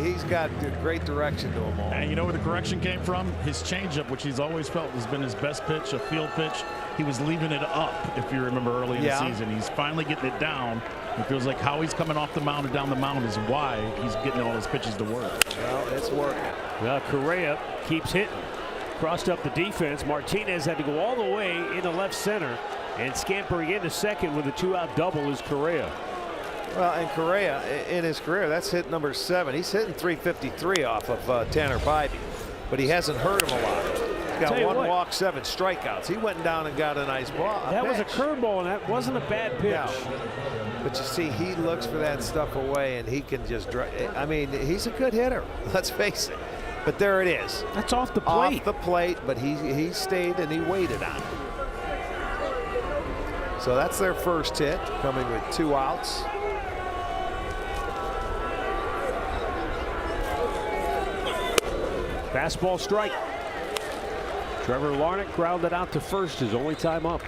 Speaker 1: he's got great direction to them all.
Speaker 3: And you know where the correction came from? His changeup, which he's always felt has been his best pitch, a field pitch. He was leaving it up, if you remember early in the season. He's finally getting it down. It feels like how he's coming off the mound and down the mound is why he's getting all his pitches to work.
Speaker 1: Well, it's working.
Speaker 2: Correa keeps hitting. Crossed up the defense. Martinez had to go all the way into left center, and scampering into second with a 2-out double is Correa.
Speaker 1: Well, and Correa, in his career, that's hit number 7. He's hitting .353 off of Tanner Bybee, but he hasn't hurt him a lot. He's got 1 walk, 7 strikeouts. He went down and got a nice ball.
Speaker 2: That was a curveball, and that wasn't a bad pitch.
Speaker 1: Yeah. But you see, he looks for that stuff away, and he can just drive. I mean, he's a good hitter. Let's face it. But there it is.
Speaker 2: That's off the plate.
Speaker 1: Off the plate, but he stayed and he waited on it. So that's their first hit, coming with 2 outs.
Speaker 2: Fastball strike. Trevor Larnach grounded out to first, his only time up.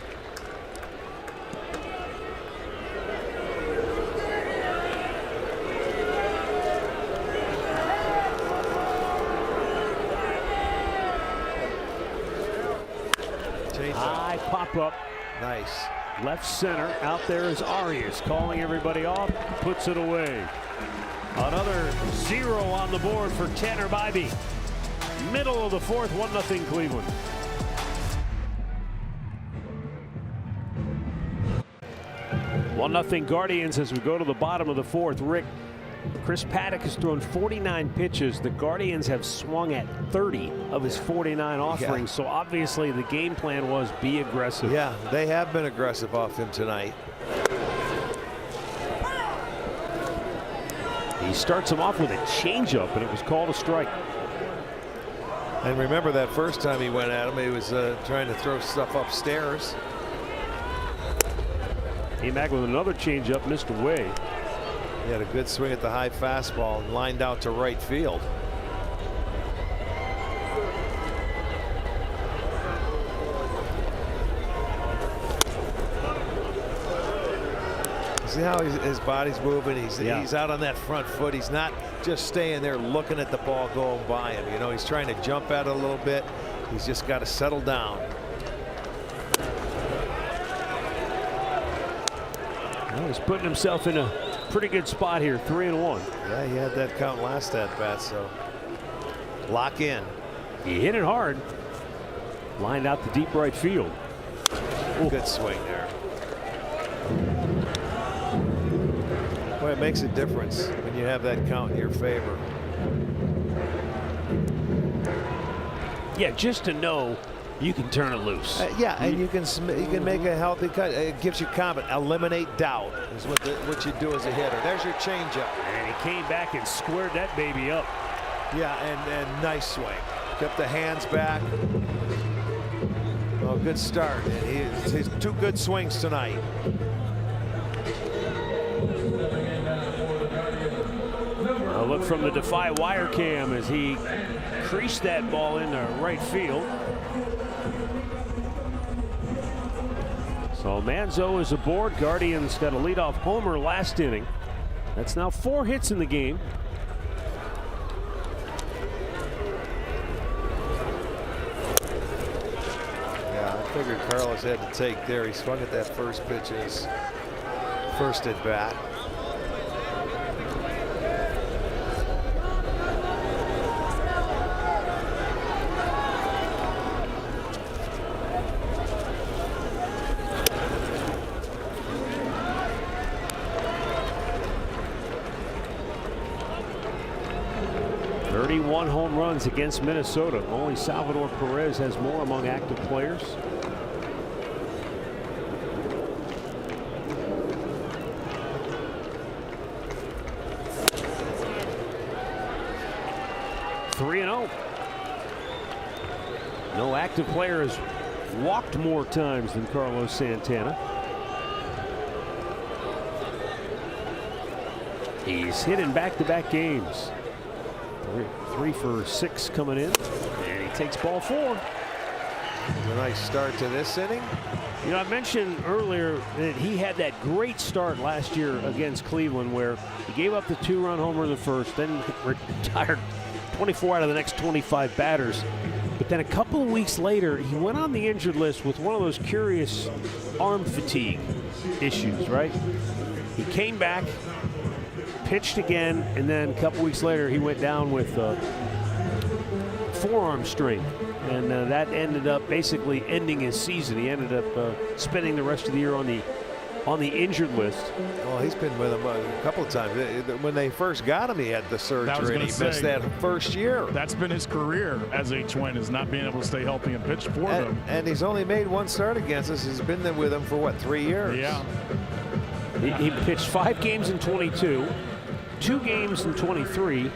Speaker 2: High pop up.
Speaker 1: Nice.
Speaker 2: Left center. Out there is Arias calling everybody off. Puts it away. Another 0 on the board for Tanner Bybee. Middle of the 4th, 1-0 Cleveland. One 1-0 Guardians as we go to the bottom of the 4th. Rick, Chris Paddock has thrown 49 pitches. The Guardians have swung at 30 of his 49 offerings. So obviously the game plan was be aggressive.
Speaker 1: Yeah, they have been aggressive off him tonight.
Speaker 2: He starts him off with a changeup, and it was called a strike.
Speaker 1: And remember that first time he went at him, he was trying to throw stuff upstairs.
Speaker 2: Came back with another changeup, missed away.
Speaker 1: He had a good swing at the high fastball and lined out to right field. See how his body's moving? He's out on that front foot. He's not just staying there looking at the ball going by him. You know, he's trying to jump at it a little bit. He's just got to settle down.
Speaker 2: Well, he's putting himself in a pretty good spot here, 3-1.
Speaker 1: Yeah, he had that count last at bat, so lock in.
Speaker 2: He hit it hard. Lined out to deep right field.
Speaker 1: Good swing there. Boy, it makes a difference when you have that count in your favor.
Speaker 2: Yeah, just to know you can turn it loose.
Speaker 1: Yeah, and you can make a healthy cut. It gives you confidence. Eliminate doubt is what you do as a hitter. There's your changeup.
Speaker 2: And he came back and squared that baby up.
Speaker 1: Yeah, and nice swing. Kept the hands back. Oh, good start. And he's 2 good swings tonight.
Speaker 2: A look from the Defy wire cam as he creased that ball into right field. So Manzo is aboard. Guardians got a leadoff homer last inning. That's now 4 hits in the game.
Speaker 1: Yeah, I figured Carlos had to take there. He swung at that first pitch in his first at bat.
Speaker 2: 31 home runs against Minnesota. Only Salvador Perez has more among active players. Three and 0. No active player has walked more times than Carlos Santana. He's hit in back-to-back games. 3 for 6 coming in, and he takes ball 4.
Speaker 1: A nice start to this inning.
Speaker 2: You know, I mentioned earlier that he had that great start last year against Cleveland where he gave up the 2-run homer in the first, then retired 24 out of the next 25 batters. But then a couple of weeks later, he went on the injured list with one of those curious arm fatigue issues, right? He came back, pitched again, and then a couple weeks later, he went down with forearm strain. And that ended up basically ending his season. He ended up spending the rest of the year on the injured list.
Speaker 1: Well, he's been with him a couple of times. When they first got him, he had the surgery, and he missed that first year.
Speaker 3: That's been his career as a Twin, is not being able to stay healthy and pitch for them.
Speaker 1: And he's only made one start against us. He's been there with him for, what, 3 years?
Speaker 3: Yeah.
Speaker 2: He pitched 5 games in 22, 2 games in 23,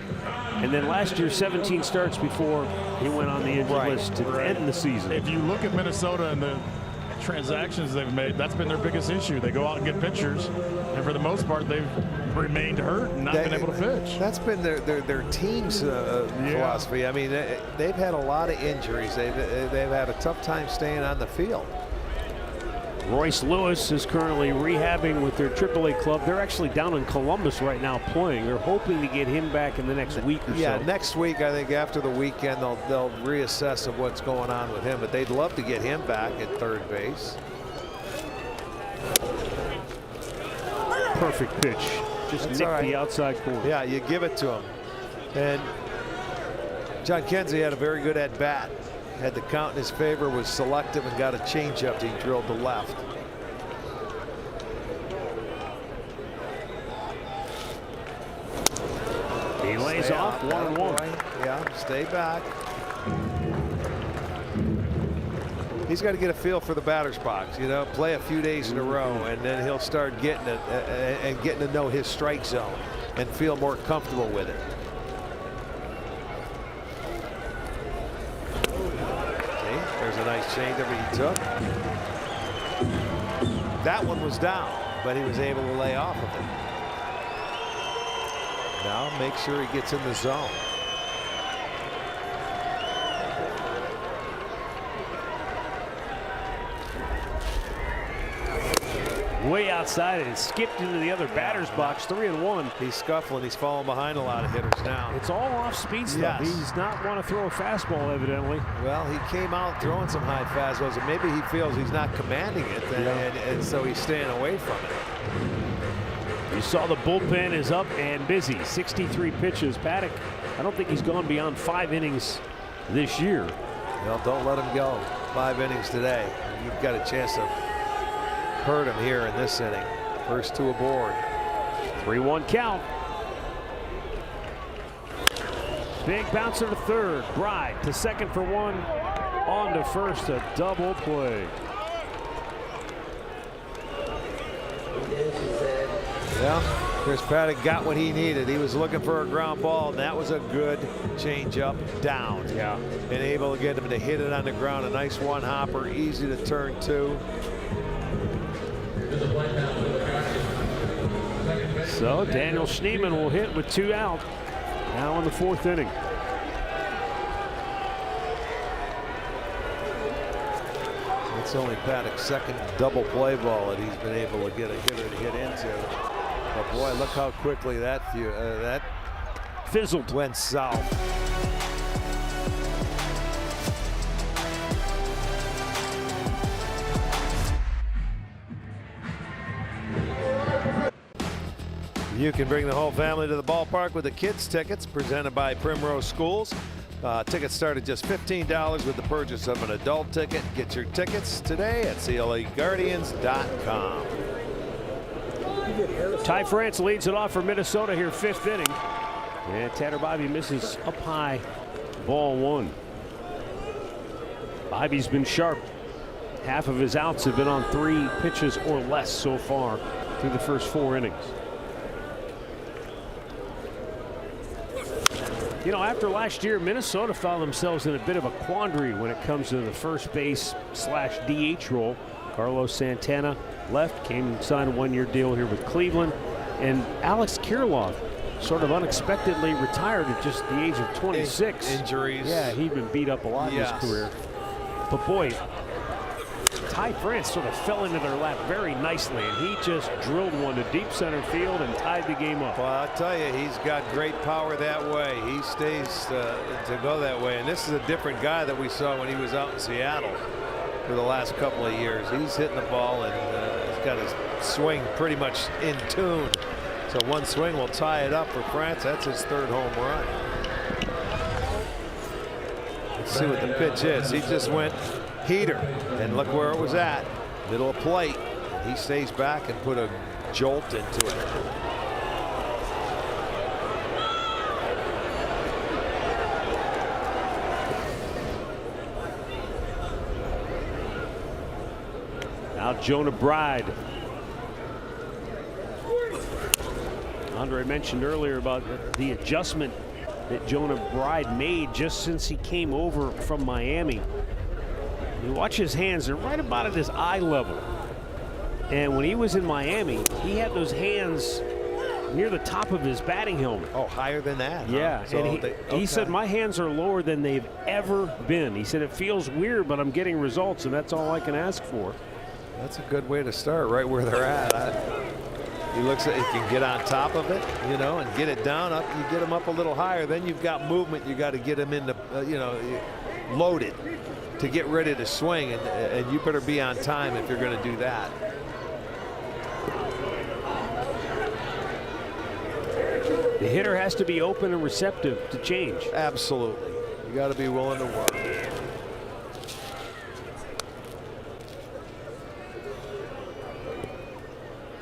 Speaker 2: and then last year 17 starts before he went on the injured list to end the season.
Speaker 3: If you look at Minnesota and the transactions they've made, that's been their biggest issue. They go out and get pitchers, and for the most part, they've remained hurt and not been able to pitch.
Speaker 1: That's been their team's philosophy. I mean, they've had a lot of injuries. They've had a tough time staying on the field.
Speaker 2: Royce Lewis is currently rehabbing with their AAA club. They're actually down in Columbus right now playing. They're hoping to get him back in the next week or so.
Speaker 1: Yeah, next week, I think after the weekend, they'll reassess of what's going on with him. But they'd love to get him back at third base.
Speaker 2: Perfect pitch. Just nicked the outside corner.
Speaker 1: Yeah, you give it to him. And John Kenzie had a very good at-bat. Had the count in his favor, was selective, and got a changeup. He drilled to left.
Speaker 2: He lays off 1-1.
Speaker 1: Yeah, stay back. He's got to get a feel for the batter's box, you know, play a few days in a row, and then he'll start getting it and getting to know his strike zone and feel more comfortable with it. There's a nice changeup he took. That one was down, but he was able to lay off of it. Now make sure he gets in the zone.
Speaker 2: Way outside and skipped into the other batter's box. 3-1.
Speaker 1: He's scuffling. He's falling behind a lot of hitters now.
Speaker 2: It's all off speed stuff.
Speaker 1: Yes.
Speaker 2: He does not want to throw a fastball, evidently.
Speaker 1: Well, he came out throwing some high fastballs, and maybe he feels he's not commanding it, and so he's staying away from it.
Speaker 2: You saw the bullpen is up and busy. 63 pitches. Paddock, I don't think he's gone beyond 5 innings this year.
Speaker 1: Well, don't let him go. 5 innings today. You've got a chance to hurt him here in this inning. First 2 aboard.
Speaker 2: 3-1 count. Big bouncer to third. Bride to second for 1. On to first. A double play.
Speaker 1: Yeah, Chris Paddock got what he needed. He was looking for a ground ball, and that was a good changeup down.
Speaker 2: Yeah.
Speaker 1: And able to get him to hit it on the ground. A nice one-hopper, easy to turn to.
Speaker 2: So Daniel Schneemann will hit with 2 out. Now in the 4th inning.
Speaker 1: It's only Paddock's second double play ball that he's been able to get a hitter to hit into. But boy, look how quickly that
Speaker 2: fizzled.
Speaker 1: Went south. You can bring the whole family to the ballpark with the kids' tickets presented by Primrose Schools. Tickets start at just $15 with the purchase of an adult ticket. Get your tickets today at CLAGuardians.com.
Speaker 2: Ty France leads it off for Minnesota here, 5th inning. And Tanner Bibee misses up high, ball one. Bibee's been sharp. Half of his outs have been on 3 pitches or less so far through the first 4 innings. You know, after last year, Minnesota found themselves in a bit of a quandary when it comes to the first base / DH role. Carlos Santana left, came and signed a 1-year deal here with Cleveland. And Alex Kirilloff sort of unexpectedly retired at just the age of 26.
Speaker 1: Injuries.
Speaker 2: Yeah, he'd been beat up a lot in his career. But boy, Ty France sort of fell into their lap very nicely, and he just drilled one to deep center field and tied the game up.
Speaker 1: Well, I'll tell you, he's got great power that way. He stays to go that way. And this is a different guy that we saw when he was out in Seattle for the last couple of years. He's hitting the ball, and he's got his swing pretty much in tune. So one swing will tie it up for France. That's his 3rd home run. Let's see what the pitch is. He just went heater, and look where it was at. Middle of plate. He stays back and put a jolt into it.
Speaker 2: Now Jonah Bride. Andre mentioned earlier about the adjustment that Jonah Bride made just since he came over from Miami. You watch his hands, they're right about at his eye level. And when he was in Miami, he had those hands near the top of his batting helmet.
Speaker 1: Oh, higher than that.
Speaker 2: Yeah,
Speaker 1: huh? So
Speaker 2: and he said, my hands are lower than they've ever been. He said, it feels weird, but I'm getting results, and that's all I can ask for.
Speaker 1: That's a good way to start, right where they're at. He looks at, he can get on top of it, you know, and get it down up. You get him up a little higher, then you've got movement. You got to get him into, you know, loaded to get ready to swing, and you better be on time if you're going to do that.
Speaker 2: The hitter has to be open and receptive to change.
Speaker 1: Absolutely. You got to be willing to work.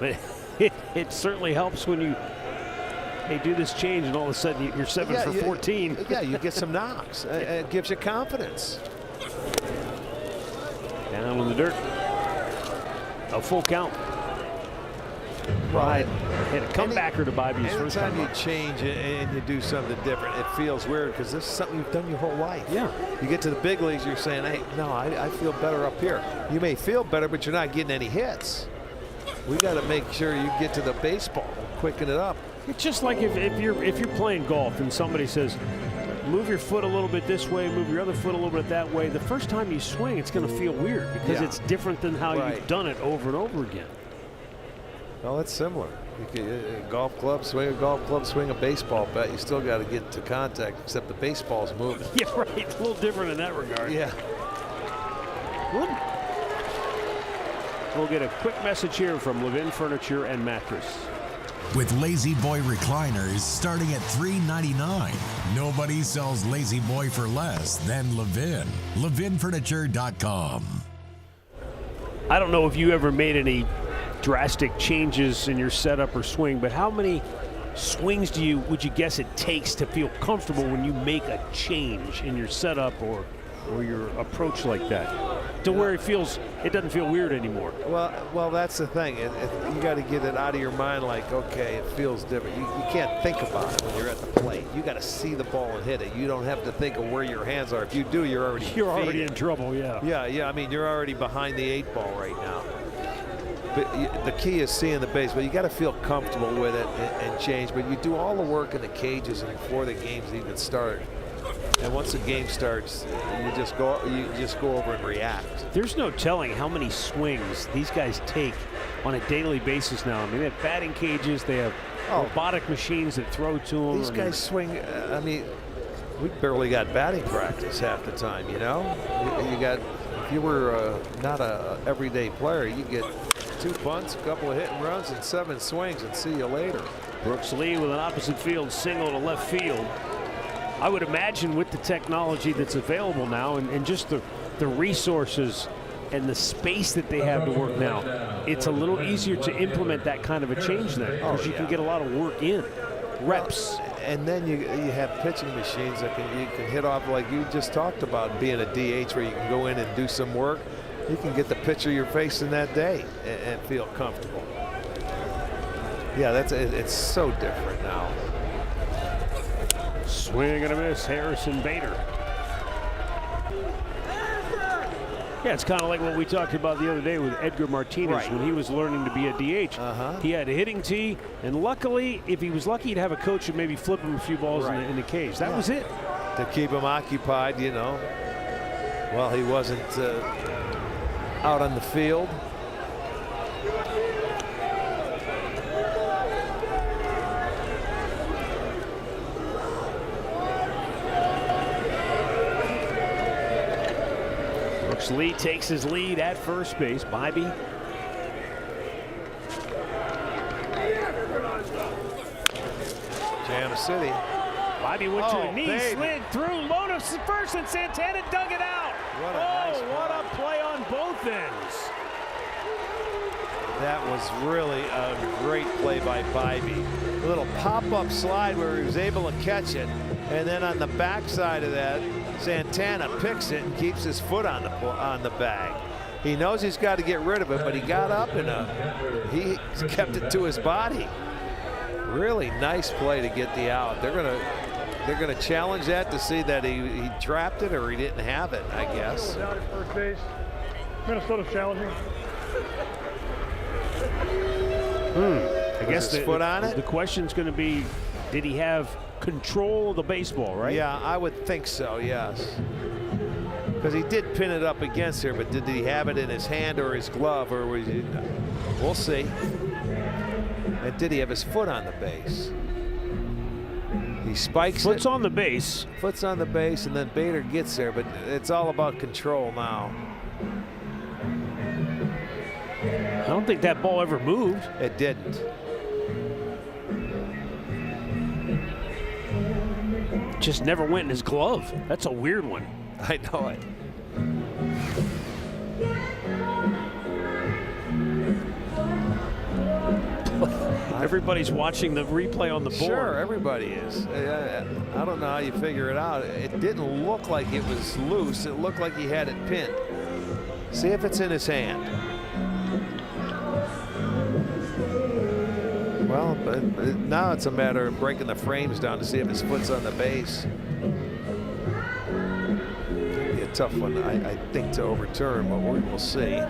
Speaker 2: But it certainly helps when you do this change and all of a sudden you're 7 for 14.
Speaker 1: Yeah, you get some knocks. It gives you confidence.
Speaker 2: Down in the dirt. A full count.
Speaker 1: Right.
Speaker 2: Hit a comebacker to Bibee's first time.
Speaker 1: Anytime you change and you do something different, it feels weird because this is something you've done your whole life.
Speaker 2: Yeah.
Speaker 1: You get to the big leagues, you're saying, hey, no, I feel better up here. You may feel better, but you're not getting any hits. We got to make sure you get to the baseball and quicken it up.
Speaker 2: It's just like if you're playing golf and somebody says, move your foot a little bit this way, move your other foot a little bit that way. The first time you swing, it's going to feel weird because it's different than how you've done it over and over again.
Speaker 1: Well, it's similar. You can, golf club, swing a golf club, swing a baseball bat. You still got to get to contact, except the baseball's moving.
Speaker 2: Yeah, right. It's a little different in that regard.
Speaker 1: Yeah.
Speaker 2: We'll get a quick message here from Levin Furniture and Mattress.
Speaker 5: With Lazy Boy recliners starting at $399. Nobody sells Lazy Boy for less than Levin. LevinFurniture.com.
Speaker 2: I don't know if you ever made any drastic changes in your setup or swing, but how many swings would you guess it takes to feel comfortable when you make a change in your setup or your approach like that, to where it doesn't feel weird anymore?
Speaker 1: Well, that's the thing. You got to get it out of your mind. Like, okay, it feels different. You can't think about it when you're at the plate. You got to see the ball and hit it. You don't have to think of where your hands are. If you do, you're already
Speaker 2: in trouble. Yeah.
Speaker 1: Yeah. I mean, you're already behind the 8 ball right now. But the key is seeing the base. But you got to feel comfortable with it and change. But you do all the work in the cages and before the games even start. And once the game starts, you just go over and react.
Speaker 2: There's no telling how many swings these guys take on a daily basis now. I mean, they have batting cages, they have robotic machines that throw to them.
Speaker 1: These guys swing. I mean, we barely got batting practice half the time. You know, you got. If you were not a everyday player, you get 2 bunts, a couple of hit and runs, and 7 swings, and see you later.
Speaker 2: Brooks Lee with an opposite field single to left field. I would imagine with the technology that's available now and just the resources and the space that they have to work now, it's a little easier to implement that kind of a change then because you can get a lot of work in. reps.
Speaker 1: And then you have pitching machines that you can hit off, like you just talked about, being a DH where you can go in and do some work. You can get the pitcher you're facing that day and feel comfortable. Yeah, it's so different now.
Speaker 2: Swing and a miss, Harrison Bader. Yeah, it's kind of like what we talked about the other day with Edgar Martinez,
Speaker 1: right,
Speaker 2: when he was learning to be a DH. He had a hitting tee, and luckily, if he was lucky, he'd have a coach who maybe flip him a few balls in the cage. That was it.
Speaker 1: To keep him occupied, you know. Well, he wasn't out on the field.
Speaker 2: Brooks Lee takes his lead at first base. Bibee.
Speaker 1: Jam City.
Speaker 2: Bibee went to a knee,
Speaker 1: baby.
Speaker 2: slid through, low to first, and Santana dug it out.
Speaker 1: What a nice
Speaker 2: what a play on both ends.
Speaker 1: That was really a great play by Bibee. A little pop-up slide where he was able to catch it, and then on the backside of that, Santana picks it and keeps his foot on the bag. He knows he's got to get rid of it, but he got up and he kept it to his body. Really nice play to get the out. They're gonna challenge that to see that he trapped it or he didn't have it, I guess.
Speaker 6: Down at first base. Minnesota's challenging.
Speaker 2: I guess
Speaker 1: his foot on it?
Speaker 2: The question's going to be, did he have control of the baseball, right?
Speaker 1: Yeah, I would think so, yes. Because he did pin it up against her, but did he have it in his hand or his glove, or was he? We'll see. And did he have his foot on the base? He spikes
Speaker 2: Foot's
Speaker 1: it.
Speaker 2: on the base.
Speaker 1: Foot's on the base, and then Bader gets there, but it's all about control now.
Speaker 2: I don't think that ball ever moved.
Speaker 1: It didn't.
Speaker 2: Just never went in his glove. That's a weird one.
Speaker 1: I know it.
Speaker 2: Everybody's watching the replay on the board.
Speaker 1: Sure, everybody is. I don't know how you figure it out. It didn't look like it was loose. It looked like he had it pinned. See if it's in his hand. Well, but now it's a matter of breaking the frames down to see if his foot's on the base. It'd be a tough one, I think, to overturn, but we will see.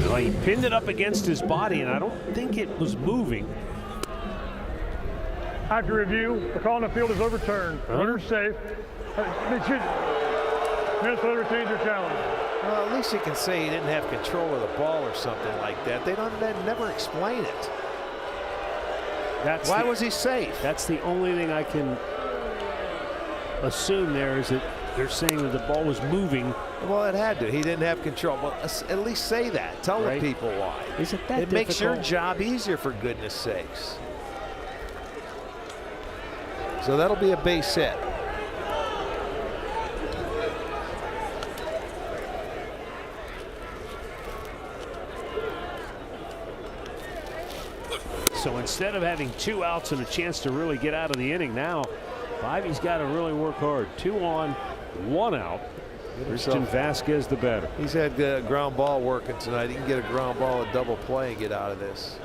Speaker 2: Well, he pinned it up against his body, and I don't think it was moving.
Speaker 6: After review, the call on the field is overturned. Runner safe. Minnesota retains their challenge.
Speaker 1: Well, at least you can say he didn't have control of the ball or something like that. They never explain it. Why was he safe?
Speaker 2: That's the only thing I can assume there, is that they're saying that the ball was moving.
Speaker 1: Well, it had to. He didn't have control. Well, at least say that. Tell the people why.
Speaker 2: Is it that
Speaker 1: It makes your
Speaker 2: difficult?
Speaker 1: job easier, for goodness sakes. So that'll be a base hit.
Speaker 2: So instead of having 2 outs and a chance to really get out of the inning, now Bibee's got to really work hard. 2 on, 1 out. Christian Vasquez, the batter.
Speaker 1: He's had ground ball working tonight. He can get a ground ball, a double play, and get out of this.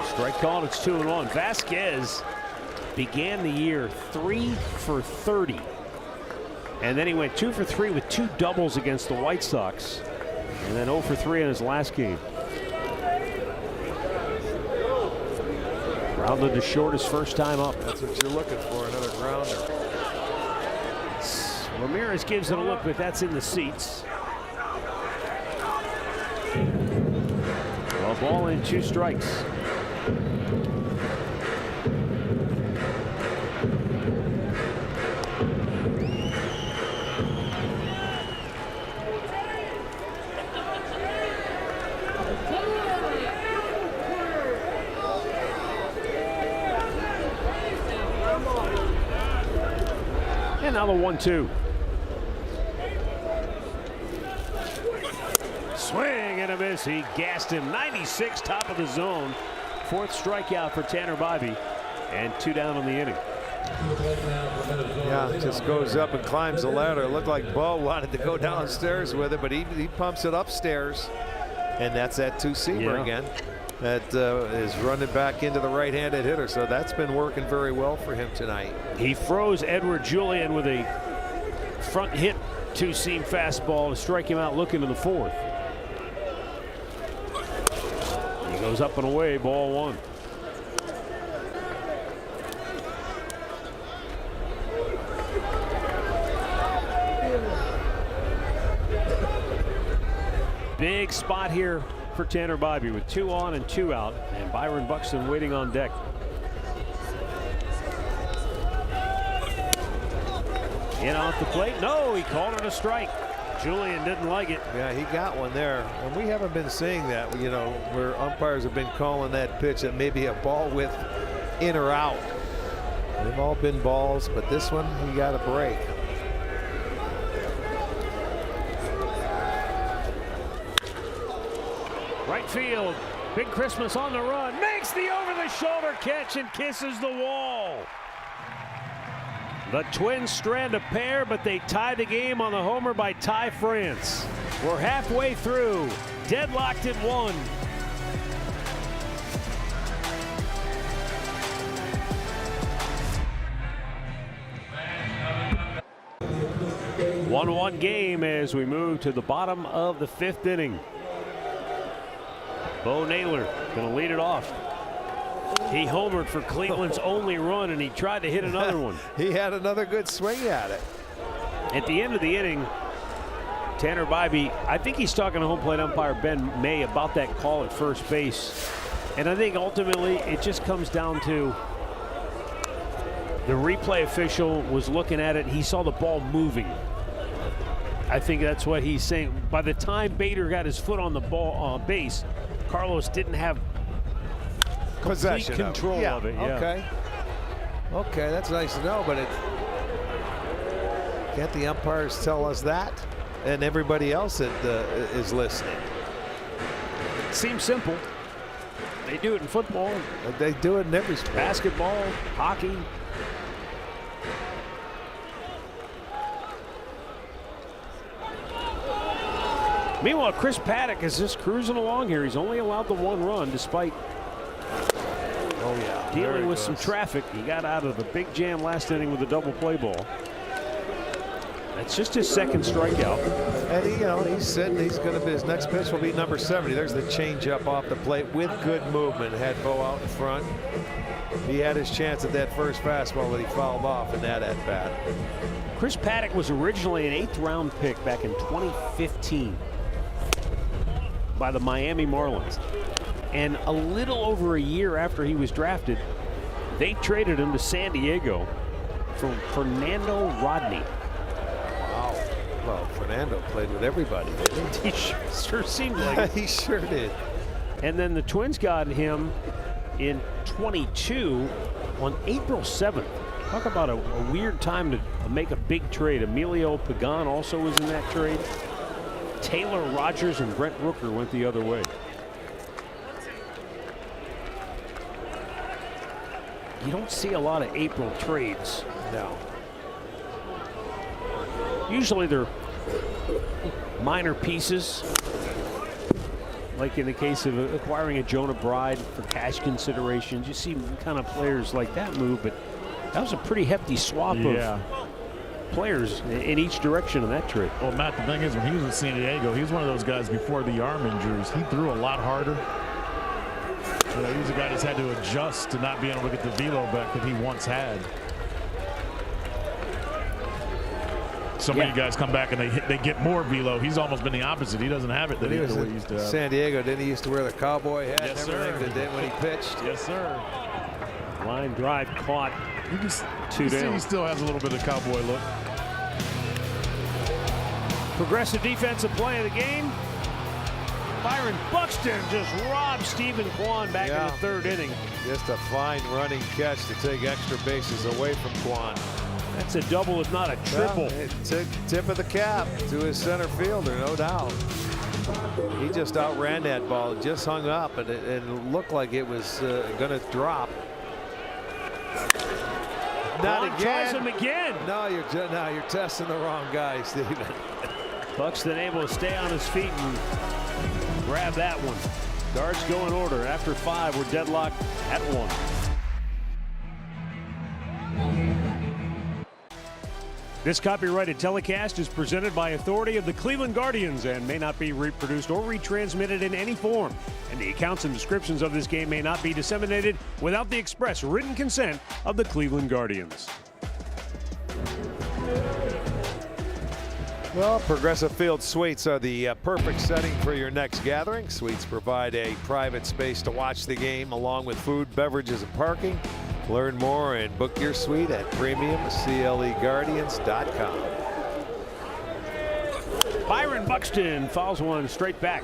Speaker 2: Strike called. It's 2-1. Vasquez began the year 3 for 30. And then he went 2 for 3 with 2 doubles against the White Sox. And then 0 for 3 in his last game. Rounded to short his first time up.
Speaker 1: That's what you're looking for, another grounder.
Speaker 2: Ramirez gives it a look, but that's in the seats. Well, ball in, 2 strikes. And now the 1-2. Swing and a miss. He gassed him. 96, top of the zone. 4th strikeout for Tanner Bibee, and 2 down on the inning.
Speaker 1: Yeah, just goes up and climbs the ladder. It looked like Bo wanted to go downstairs with it, but he pumps it upstairs. And that's that two-seamer again. That is running back into the right-handed hitter. So that's been working very well for him tonight.
Speaker 2: He froze Edouard Julien with a front hit two-seam fastball to strike him out looking to the 4th. He goes up and away, ball 1. Big spot here for Tanner Bibee with 2 on and 2 out, and Byron Buxton waiting on deck. In off the plate. No, he called it a strike. Julien didn't like it.
Speaker 1: Yeah, he got one there. And we haven't been seeing that, you know, where umpires have been calling that pitch that maybe a ball with in or out. They've all been balls, but this one, he got a break.
Speaker 2: Right field. Big Christmas on the run. Makes the over-the-shoulder catch and kisses the wall. The Twins strand a pair, but they tie the game on the homer by Ty France. We're halfway through. Deadlocked at 1. One game as we move to the bottom of the 5th inning. Bo Naylor going to lead it off. He homered for Cleveland's only run, and he tried to hit another one.
Speaker 1: He had another good swing at it.
Speaker 2: At the end of the inning, Tanner Bibee, I think he's talking to home plate umpire Ben May about that call at first base. And I think ultimately it just comes down to the replay official was looking at it. He saw the ball moving. I think that's what he's saying. By the time Bader got his foot on the ball base, Carlos didn't have
Speaker 1: Possession
Speaker 2: control of it.
Speaker 1: Okay. Okay, that's nice to know, but can't the umpires tell us that? And everybody else that is listening.
Speaker 2: Seems simple. They do it in football.
Speaker 1: They do it in every sport.
Speaker 2: Basketball, hockey. Meanwhile, Chris Paddock is just cruising along here. He's only allowed the 1 run despite dealing with some traffic. He got out of the big jam last inning with a double play ball. That's just his 2nd strikeout.
Speaker 1: And he's sitting. He's going to be, his next pitch will be number 70. There's the changeup off the plate with good movement. Had Bo out in front. He had his chance at that first fastball that he fouled off in that at bat.
Speaker 2: Chris Paddock was originally an 8th round pick back in 2015 by the Miami Marlins. And a little over a year after he was drafted, they traded him to San Diego for Fernando Rodney.
Speaker 1: Wow. Well, Fernando played with everybody, didn't
Speaker 2: He sure seemed like it.
Speaker 1: he sure did.
Speaker 2: And then the Twins got him in 22 on April 7th. Talk about a weird time to make a big trade. Emilio Pagan also was in that trade. Taylor Rogers and Brent Rooker went the other way. You don't see a lot of April trades.
Speaker 1: No.
Speaker 2: Usually they're minor pieces, like in the case of acquiring a Jonah Bride for cash considerations. You see kind of players like that move, but that was a pretty hefty swap of players in each direction in that trade.
Speaker 3: Well, Matt, the thing is, when he was in San Diego, he was one of those guys before the arm injuries. He threw a lot harder. He was a guy that's had to adjust to not being able to get the velo back that he once had. So many guys come back and they get more velo. He's almost been the opposite. He doesn't have it that he used to have.
Speaker 1: San Diego, didn't he used to wear the cowboy hat
Speaker 3: Yes,
Speaker 1: and everything
Speaker 3: sir.
Speaker 1: when he pitched?
Speaker 3: Yes, sir.
Speaker 2: Line drive caught.
Speaker 3: You can
Speaker 2: 2
Speaker 3: see
Speaker 2: down.
Speaker 3: he still has a little bit of cowboy look.
Speaker 2: Progressive defensive play of the game. Byron Buxton just robbed Stephen Kwan back in
Speaker 1: Yeah.
Speaker 2: the third inning.
Speaker 1: Just a fine running catch to take extra bases away from Kwan.
Speaker 2: That's a double, if not a triple.
Speaker 1: Well, it took tip of the cap to his center fielder, no doubt. He just outran that ball. It just hung up, and it looked like it was going to drop. Not
Speaker 2: Kwan
Speaker 1: again.
Speaker 2: tries him again.
Speaker 1: No, you're testing the wrong guy, Stephen.
Speaker 2: Buxton able to stay on his feet and grab that one. Guards go in order. After 5, we're deadlocked at 1. This copyrighted telecast is presented by authority of the Cleveland Guardians and may not be reproduced or retransmitted in any form. And the accounts and descriptions of this game may not be disseminated without the express written consent of the Cleveland Guardians.
Speaker 1: Well, Progressive Field Suites are the perfect setting for your next gathering. Suites provide a private space to watch the game along with food, beverages, and parking. Learn more and book your suite at premiumcleguardians.com.
Speaker 2: Byron Buxton fouls one straight back.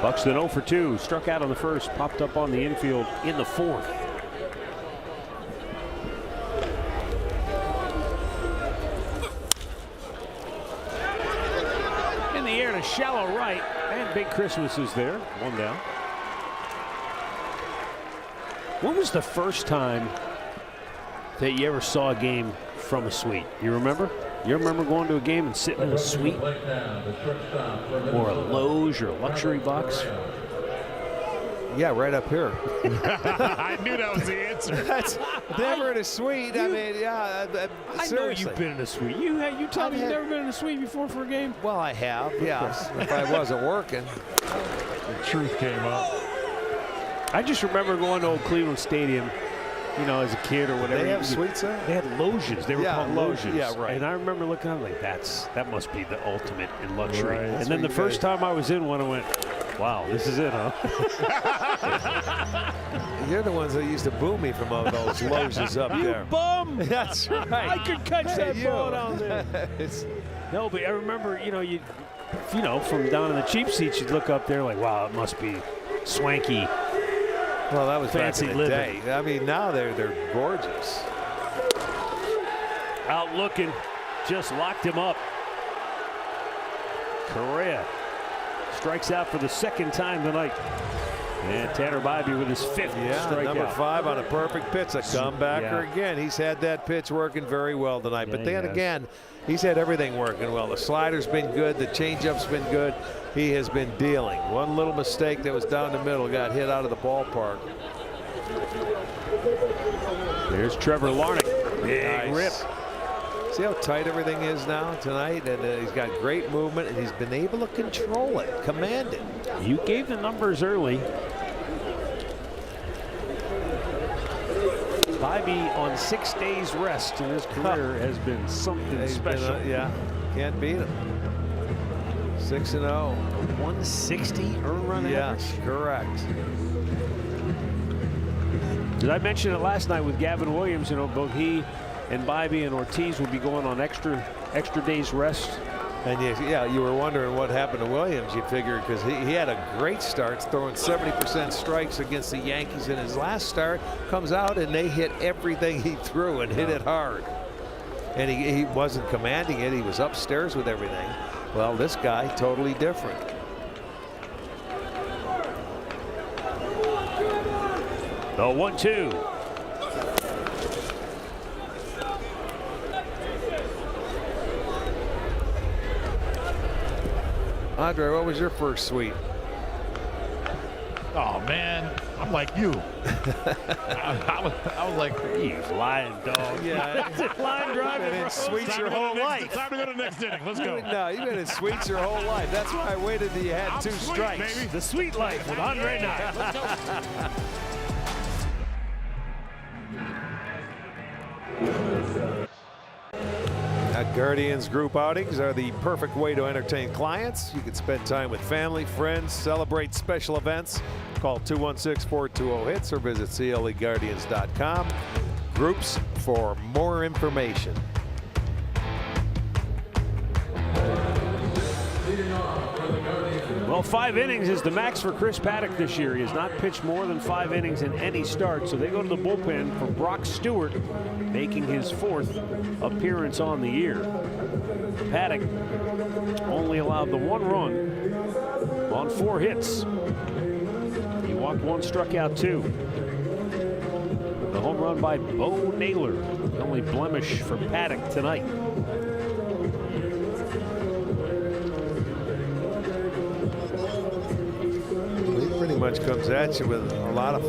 Speaker 2: Buxton 0 for 2, struck out on the first, popped up on the infield in the fourth. In the air to shallow right, and Big Christmas is there, 1 down. When was the first time that you ever saw a game from a suite? You remember? You remember going to a game and sitting in a suite or a loge or a luxury box?
Speaker 1: Yeah, right up here.
Speaker 3: I knew that was the answer.
Speaker 1: That's never in a suite. I mean, yeah,
Speaker 2: I know
Speaker 1: seriously.
Speaker 2: you've been in a suite. You tell me you've never been in a suite before for a game?
Speaker 1: Well, I have, yes. If I wasn't working.
Speaker 3: The truth came up.
Speaker 2: I just remember going to Old Cleveland Stadium, you know, as a kid or whatever.
Speaker 1: They have suites there?
Speaker 2: They had loges. They were called loges.
Speaker 1: Yeah, right.
Speaker 2: And I remember looking at it like, that must be the ultimate in luxury.
Speaker 3: Right.
Speaker 2: And then the first time I was in one, I went, wow, this is it, huh?
Speaker 1: You're the ones that used to boo me from all those loges up there.
Speaker 2: Bum!
Speaker 1: That's right.
Speaker 2: I could catch that
Speaker 1: You.
Speaker 2: ball down there.
Speaker 1: It's-
Speaker 2: No, but I remember, you know, from down in the cheap seats, you'd look up there like, wow, it must be swanky.
Speaker 1: well, that was
Speaker 2: Fancy
Speaker 1: back in the
Speaker 2: living.
Speaker 1: day. I mean, now they're gorgeous.
Speaker 2: Out looking, just locked him up. Correa strikes out for the second time tonight. And Tanner Bybee with his 5th
Speaker 1: Yeah,
Speaker 2: strikeout.
Speaker 1: number 5 on a perfect pitch. A comebacker
Speaker 2: Yeah.
Speaker 1: again. He's had that pitch working very well tonight.
Speaker 2: Yeah,
Speaker 1: But
Speaker 2: he
Speaker 1: then
Speaker 2: has.
Speaker 1: again, he's had everything working well. The slider's been good. The changeup's been good. He has been dealing. One little mistake that was down the middle got hit out of the ballpark.
Speaker 2: There's Trevor Larnach. Big
Speaker 1: Nice.
Speaker 2: rip.
Speaker 1: See how tight everything is now tonight? And he's got great movement, and he's been able to control it, command it.
Speaker 2: You gave the numbers early. Bybee on 6 days rest in his career has been something
Speaker 1: He's been,
Speaker 2: special.
Speaker 1: yeah, can't beat him. 6-0.
Speaker 2: 160 earned run
Speaker 1: Yes,
Speaker 2: average.
Speaker 1: correct.
Speaker 2: Did I mention it last night with Gavin Williams? You know, both he and Bybee and Ortiz will be going on extra days rest.
Speaker 1: And you were wondering what happened to Williams. You figured because he had a great start, throwing 70% strikes against the Yankees in his last start. Comes out and they hit everything he threw and hit it hard. And he wasn't commanding it. He was upstairs with everything. Well, this guy totally different.
Speaker 2: The 1-2.
Speaker 1: Andre, what was your first suite?
Speaker 3: Oh, man. I'm like you. I was like,
Speaker 2: You lying dog.
Speaker 1: Yeah.
Speaker 2: Line driving.
Speaker 1: Been in suites your whole life.
Speaker 3: Time to go to the next inning. Let's go.
Speaker 1: No, you've been in suites your whole life. That's why I waited till you had
Speaker 3: I'm
Speaker 1: 2
Speaker 3: sweet,
Speaker 1: strikes.
Speaker 3: baby.
Speaker 2: The sweet life with Andre Knight.
Speaker 3: Let's go.
Speaker 1: Guardians group outings are the perfect way to entertain clients. You can spend time with family, friends, celebrate special events. Call 216-420-HITS or visit CLEGuardians.com. Groups for more information.
Speaker 2: Well, 5 innings is the max for Chris Paddack this year. He has not pitched more than 5 innings in any start, so they go to the bullpen for Brock Stewart, making his 4th appearance on the year. Paddack only allowed the 1 run on 4 hits. He walked 1, struck out 2. The home run by Bo Naylor, the only blemish for Paddack tonight.
Speaker 1: Much comes at you with a lot of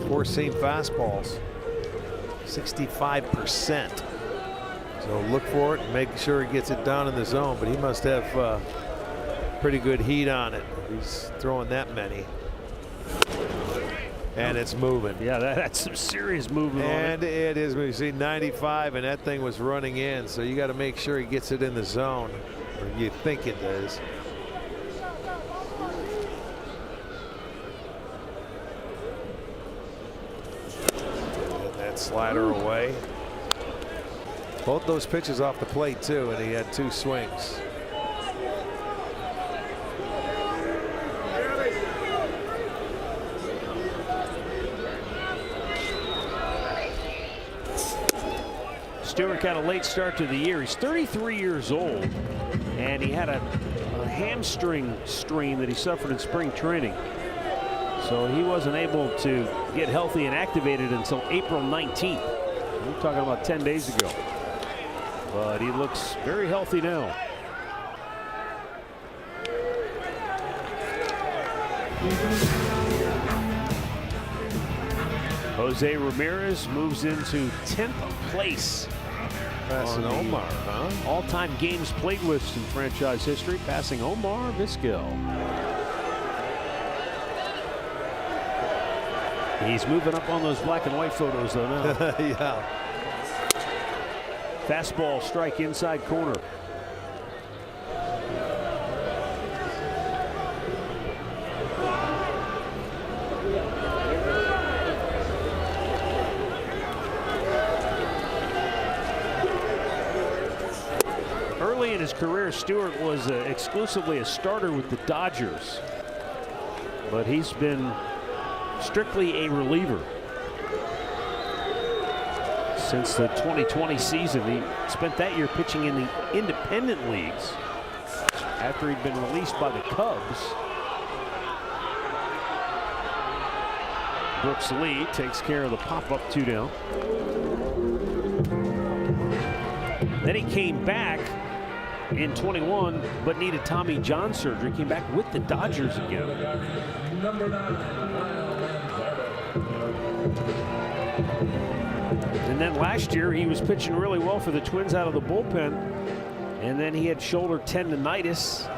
Speaker 1: 4-seam fastballs, 65%. So look for it and make sure he gets it down in the zone, but he must have pretty good heat on it. He's throwing that many. And it's moving.
Speaker 2: Yeah, that's some serious movement on it.
Speaker 1: And it is moving. You see 95 and that thing was running in, so you got to make sure he gets it in the zone, or you think it does. Slider away. Both those pitches off the plate too, and he had 2 swings.
Speaker 2: Stewart got a late start to the year. He's 33 years old, and he had a hamstring strain that he suffered in spring training. So he wasn't able to get healthy and activated until April 19th. We're talking about 10 days ago. But he looks very healthy now. Jose Ramirez moves into 10th place.
Speaker 1: Passing Omar, huh?
Speaker 2: All-time games played list in franchise history, passing Omar Vizquel. He's moving up on those black and white photos though now.
Speaker 1: Yeah.
Speaker 2: Fastball strike inside corner. Early in his career, Stewart was exclusively a starter with the Dodgers, but he's been strictly a reliever since the 2020 season. He spent that year pitching in the independent leagues after he'd been released by the Cubs. Brooks Lee takes care of the pop-up 2 down. Then he came back in 21, but needed Tommy John surgery. Came back with the Dodgers again.
Speaker 4: Number 9.
Speaker 2: And then last year he was pitching really well for the Twins out of the bullpen, and then he had shoulder tendonitis,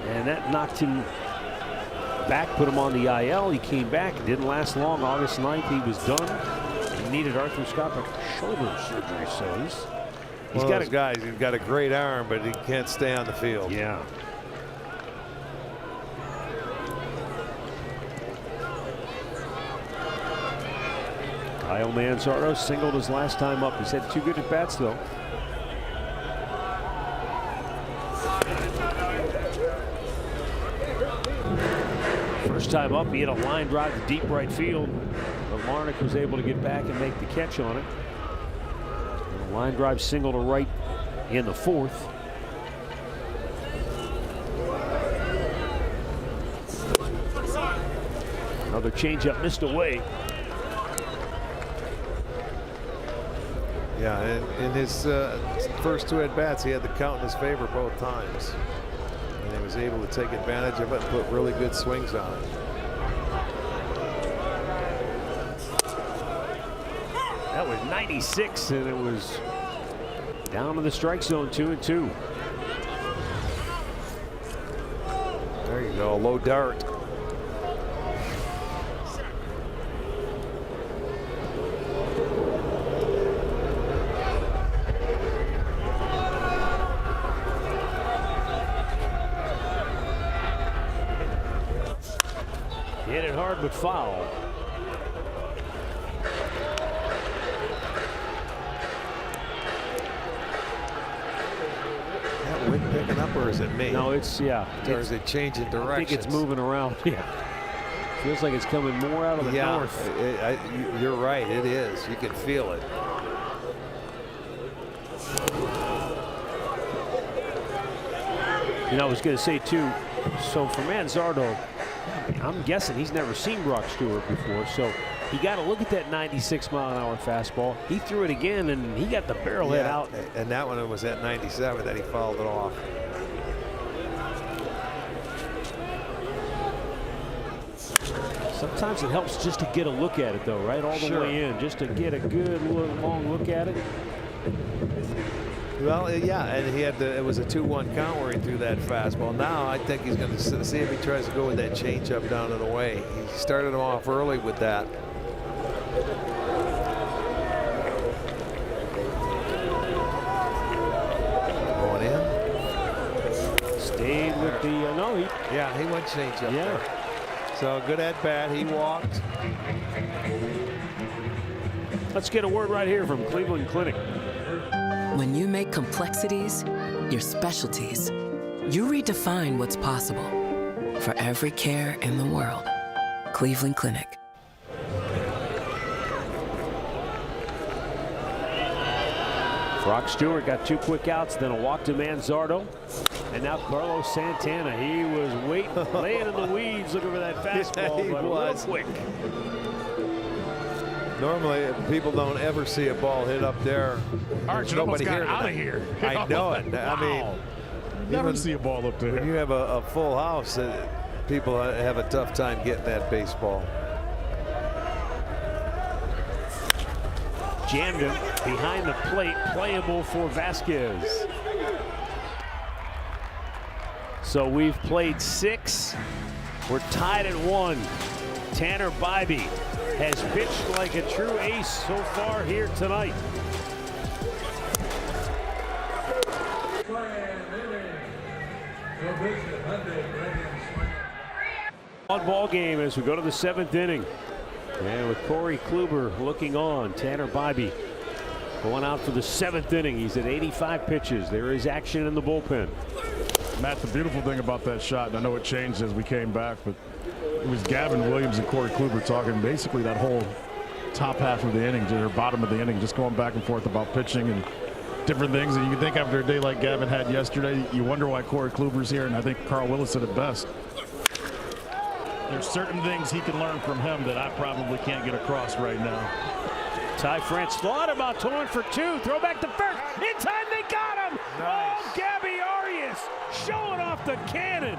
Speaker 2: and that knocked him back, put him on the IL. He came back, it didn't last long. August 9th he was done. He needed arthroscopic shoulder surgery, so he's got a
Speaker 1: guy. He's got a great arm, but he can't stay on the field.
Speaker 2: Yeah. Kyle Manzardo singled his last time up. He's had 2 good at-bats, though. First time up, he hit a line drive to deep right field, but Larnach was able to get back and make the catch on it. And a line drive single to right in the 4th. Another changeup missed away.
Speaker 1: Yeah, in his first 2 at-bats, he had the count in his favor both times. And he was able to take advantage of it and put really good swings on it.
Speaker 2: That was 96, and it was down to the strike zone, 2-2.
Speaker 1: There you go, low dart.
Speaker 2: Hit it hard but foul.
Speaker 1: That picking up, or is it me?
Speaker 2: No, it's, yeah.
Speaker 1: Or is it changing directions?
Speaker 2: I think it's moving around. Yeah. Feels like it's coming more out of the north.
Speaker 1: You're right. It is. You can feel it.
Speaker 2: You know, I was going to say, too, so for Manzardo, I'm guessing he's never seen Brock Stewart before, so you got to look at that 96-mile-an-hour fastball. He threw it again, and he got the barrel head out.
Speaker 1: And that one was at 97 that he fouled it off.
Speaker 2: Sometimes it helps just to get a look at it, though, right? All the way in, just to get a good long look at it.
Speaker 1: Well, yeah, and he had it was a 2-1 count where he threw that fastball. Now I think he's going to see if he tries to go with that changeup down and away. He started him off early with that. Going in.
Speaker 2: Stayed with the no.
Speaker 1: He went changeup.
Speaker 2: Yeah.
Speaker 1: There. So good at bat. He walked.
Speaker 2: Let's get a word right here from Cleveland Clinic.
Speaker 7: When you make complexities your specialties, you redefine what's possible. For every care in the world, Cleveland Clinic.
Speaker 2: Brock Stewart got 2 quick outs, then a walk to Manzardo. And now Carlos Santana. He was waiting, laying in the weeds, looking for that fastball.
Speaker 1: He
Speaker 2: but
Speaker 1: was
Speaker 2: real quick.
Speaker 1: Normally, people don't ever see a ball hit up there.
Speaker 3: Arch, it almost got out of here.
Speaker 1: I know it.
Speaker 3: Wow.
Speaker 1: I mean,
Speaker 3: never see a ball up there.
Speaker 1: When you have a full house, people have a tough time getting that baseball.
Speaker 2: Jammed him behind the plate, playable for Vasquez. So we've played 6. We're tied at 1. Tanner Bibee has pitched like a true ace so far here tonight. On ball game as we go to the 7th inning. And with Corey Kluber looking on, Tanner Bibee going out for the 7th inning. He's at 85 pitches. There is action in the bullpen.
Speaker 3: Matt, the beautiful thing about that shot, and I know it changed as we came back, but it was Gavin Williams and Corey Kluber talking basically that whole top half of the inning, or bottom of the inning, just going back and forth about pitching and different things. And you can think after a day like Gavin had yesterday, you wonder why Corey Kluber's here, and I think Carl Willis said it best. There's certain things he can learn from him that I probably can't get across right now.
Speaker 2: Ty France thought about throwing for 2. Throw back to first. In time, they got him.
Speaker 1: Nice.
Speaker 2: Oh, Gabby Arias showing off the cannon.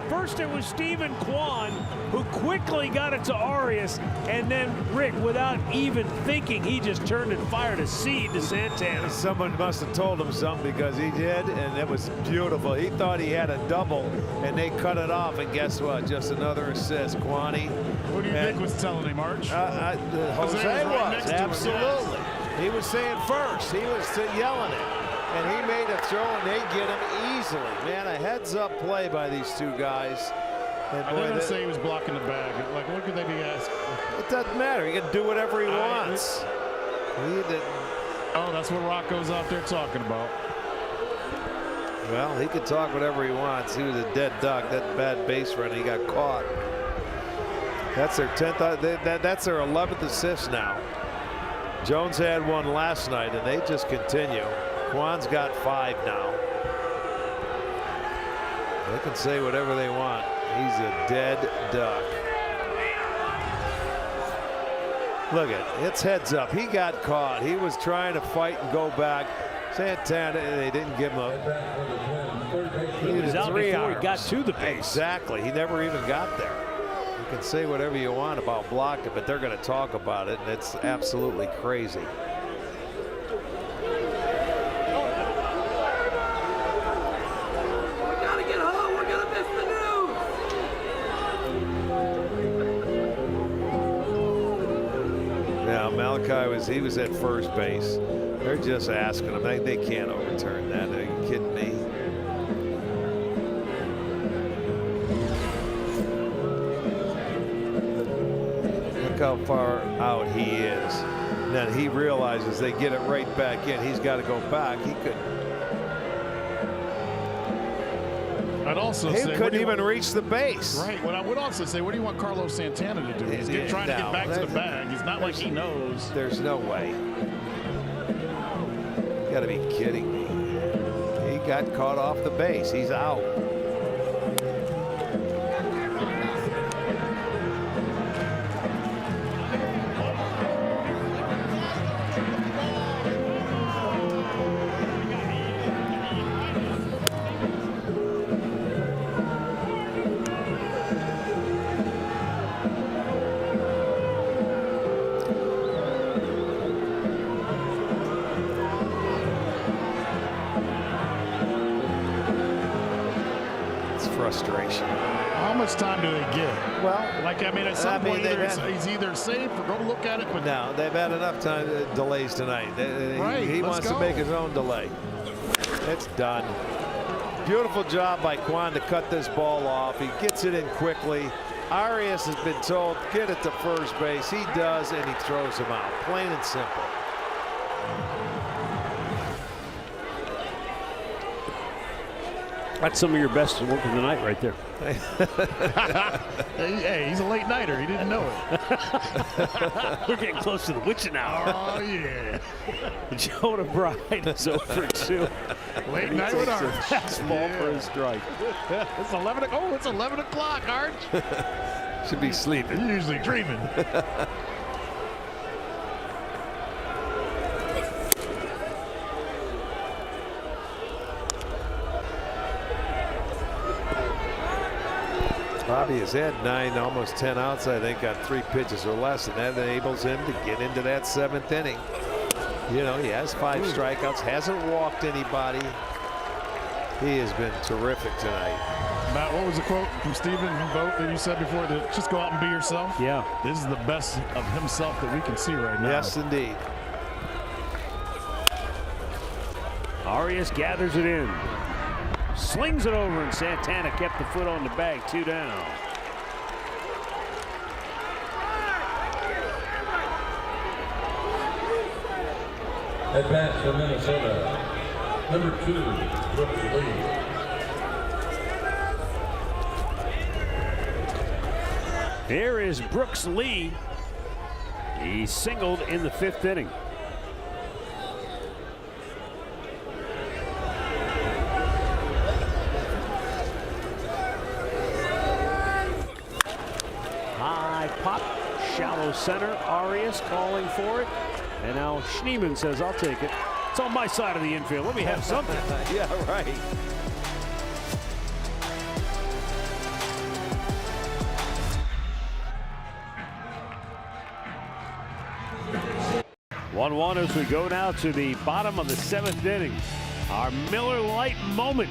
Speaker 2: First it was Stephen Kwan who quickly got it to Arias, and then Rick, without even thinking, he just turned and fired a seed to Santana.
Speaker 1: Someone must have told him something, because he did, and it was beautiful. He thought he had a double, and they cut it off, and guess what? Just another assist, Kwani.
Speaker 3: What do you think was telling him, Arch?
Speaker 1: Jose
Speaker 3: was right next
Speaker 1: was,
Speaker 3: to him,
Speaker 1: absolutely. He was saying first. He was yelling it. And he made a throw, and they get him easily. Man, a heads-up play by these 2 guys. And
Speaker 3: I didn't say he was blocking the bag. Like, what could they be asking?
Speaker 1: It doesn't matter. He can do whatever he wants. He didn't.
Speaker 3: Oh, that's what Rocco's out there talking about.
Speaker 1: Well, he could talk whatever he wants. He was a dead duck. That bad base run, he got caught. That's their 10th. That's their 11th assist now. Jones had 1 last night, and they just continue. Kwan's got 5 now. They can say whatever they want. He's a dead duck. Look at it. It's heads up. He got caught. He was trying to fight and go back. Santana, they didn't give him a.
Speaker 2: He was out before he got to the base.
Speaker 1: Exactly. He never even got there. You can say whatever you want about blocking, but they're going to talk about it, and it's absolutely crazy. He was at first base. They're just asking him. They can't overturn that. Are you kidding me? Look how far out he is. And then he realizes they get it right back in. He's got to go back. He could.
Speaker 3: I'd also
Speaker 1: He
Speaker 3: say
Speaker 1: couldn't even reach the base.
Speaker 3: Right. What I would also say, what do you want Carlos Santana to do? He's trying to get back to the bag. He's not like he knows.
Speaker 1: There's no way. You got to be kidding me. He got caught off the base. He's out. Frustration.
Speaker 3: How much time do they get?
Speaker 1: Well,
Speaker 3: like, I mean, at some point, he's either safe or go look at it. But
Speaker 1: no, they've had enough time delays tonight. He wants to make his own delay. It's done. Beautiful job by Kwan to cut this ball off. He gets it in quickly. Arias has been told, get it to first base. He does, and he throws him out. Plain and simple.
Speaker 2: That's some of your best work of the night right there.
Speaker 3: Hey, he's a late nighter. He didn't know it.
Speaker 2: We're getting close to the witching hour.
Speaker 3: Oh, yeah.
Speaker 2: Jonah Bride is over 2.
Speaker 3: Late night with Arch.
Speaker 2: Fastball for a strike.
Speaker 3: It's 11. Oh, it's 11 o'clock, Arch.
Speaker 1: Should be sleeping.
Speaker 3: You're usually dreaming.
Speaker 1: Bobby has had 9, almost 10 outs, I think, on 3 pitches or less, and that enables him to get into that 7th inning. You know, he has 5 strikeouts, hasn't walked anybody. He has been terrific tonight.
Speaker 3: Matt, what was the quote from Stephen Vogt that you said before? That just go out and be yourself?
Speaker 2: Yeah.
Speaker 3: This is the best of himself that we can see right now.
Speaker 1: Yes, indeed.
Speaker 2: Arias gathers it in. Slings it over, and Santana kept the foot on the bag. 2 down.
Speaker 4: At bat for Minnesota, number 2, Brooks Lee.
Speaker 2: Here is Brooks Lee. He singled in the 5th inning. Pop, shallow center. Arias calling for it. And now Schneemann says, I'll take it. It's on my side of the infield. Let me have something.
Speaker 1: Yeah, right.
Speaker 2: One as we go now to the bottom of the 7th inning. Our Miller Lite moment.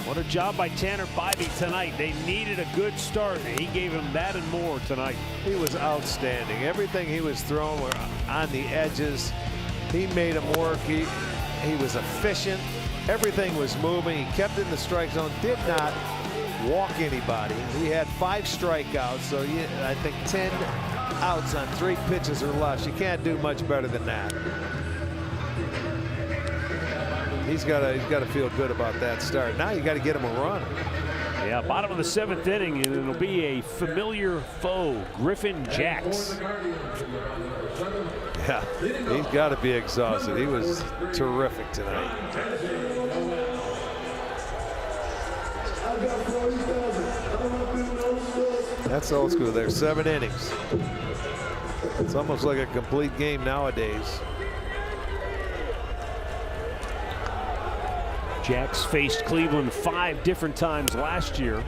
Speaker 2: What a job by Tanner Bybee tonight. They needed a good start, and he gave him that and more tonight.
Speaker 1: He was outstanding. Everything he was throwing were on the edges. He made them work. He was efficient. Everything was moving. He kept it in the strike zone. Did not walk anybody. He had 5 strikeouts, so I think 10 outs on 3 pitches or less. You can't do much better than that. He's got to feel good about that start. Now you got to get him a run.
Speaker 2: Yeah, bottom of the 7th inning, and it'll be a familiar foe, Griffin Jax.
Speaker 1: Yeah, he's got to be exhausted. He was terrific tonight. That's old school there, 7 innings. It's almost like a complete game nowadays.
Speaker 2: Jax faced Cleveland 5 different times last year.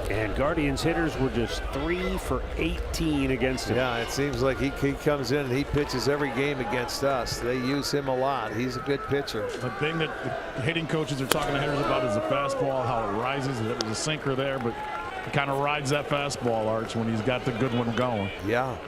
Speaker 2: And Guardians hitters were just 3 for 18 against him.
Speaker 1: Yeah, it seems like he comes in and he pitches every game against us. They use him a lot. He's a good pitcher.
Speaker 3: The thing that the hitting coaches are talking to hitters about is the fastball, how it rises. There was a sinker there, but he kind of rides that fastball, Arch, when he's got the good one going.
Speaker 1: Yeah.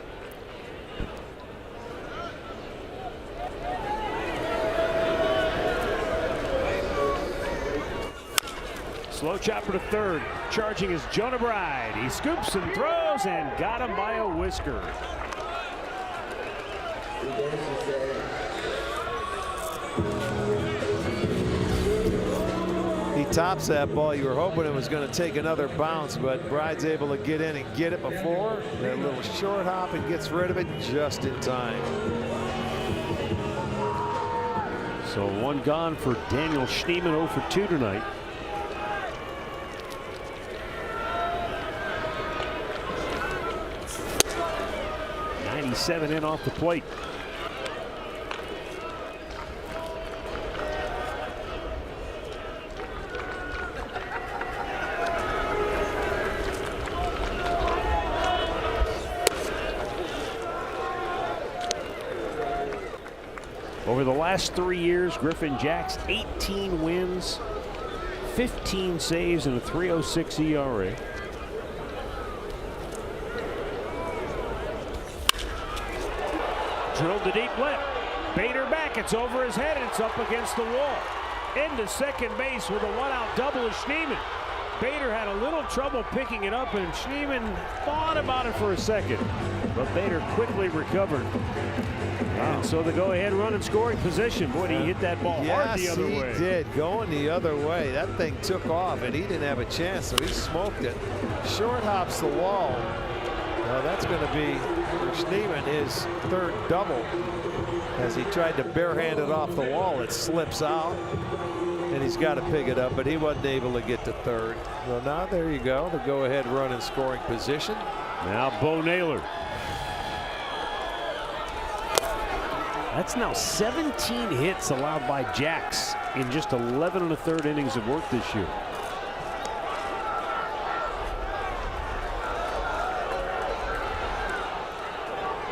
Speaker 2: Slow chopper to third. Charging is Jonah Bride. He scoops and throws and got him by a whisker.
Speaker 1: tops that ball. You were hoping it was going to take another bounce, but Bride's able to get in and get it before. That little short hop and gets rid of it just in time.
Speaker 2: So one gone for Daniel Schneemann, 0 for 2 tonight. .97 in off the plate. Over the last 3 years, Griffin Jax 18 wins, 15 saves, and a .306 ERA. Drilled to deep left. Bader back. It's over his head. It's up against the wall. Into second base with a one-out double of Schneemann. Bader had a little trouble picking it up, and Schneemann thought about it for a second. But Bader quickly recovered. And so the go-ahead run in scoring position. Boy, did he hit that ball hard the other way.
Speaker 1: Yes, he did. Going the other way. That thing took off, and he didn't have a chance, so he smoked it. Short hops the wall. Well, that's going to be for Schneemann his third double. As he tried to barehand it off the wall, it slips out, and he's got to pick it up, but he wasn't able to get to third. Well, now there you go. The go-ahead run in scoring position.
Speaker 2: Now Bo Naylor. That's now 17 hits allowed by Jax in just 11 1/3 innings of work this year.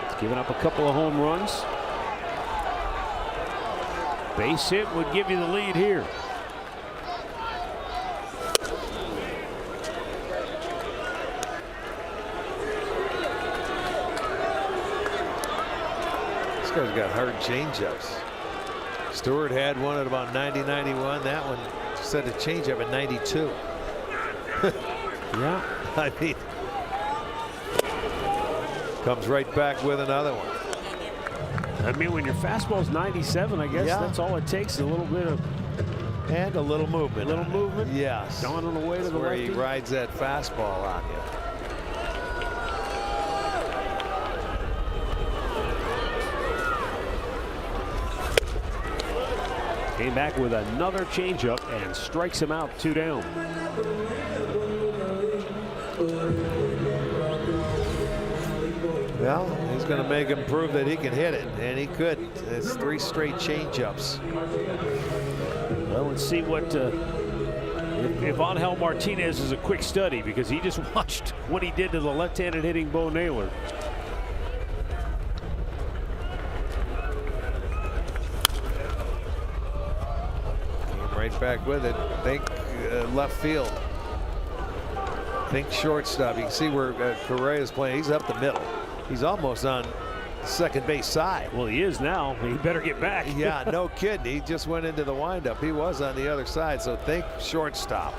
Speaker 2: He's given up a couple of home runs. Base hit would give you the lead here.
Speaker 1: This guy's got hard changeups. Stewart had one at about 90-91. That one set a changeup at 92.
Speaker 2: Yeah,
Speaker 1: I mean, comes right back with another one.
Speaker 2: I mean, when your fastball's 97, I guess that's all it takes. A little bit of
Speaker 1: and a little movement. Yes.
Speaker 2: Going on the way to the
Speaker 1: where
Speaker 2: lefty.
Speaker 1: he rides that fastball on you.
Speaker 2: Came back with another changeup and strikes him out, 2 down.
Speaker 1: Well, he's going to make him prove that he can hit it, and he could. It's 3 straight changeups.
Speaker 2: Well, let's see what if Angel Martinez is a quick study, because he just watched what he did to the left-handed hitting Bo Naylor.
Speaker 1: Came right back with it. Think left field. Think shortstop. You can see where Correa is playing. He's up the middle. He's almost on the second base side.
Speaker 2: Well, he is now. He better get back.
Speaker 1: Yeah, no kidding. He just went into the windup. He was on the other side, so think shortstop.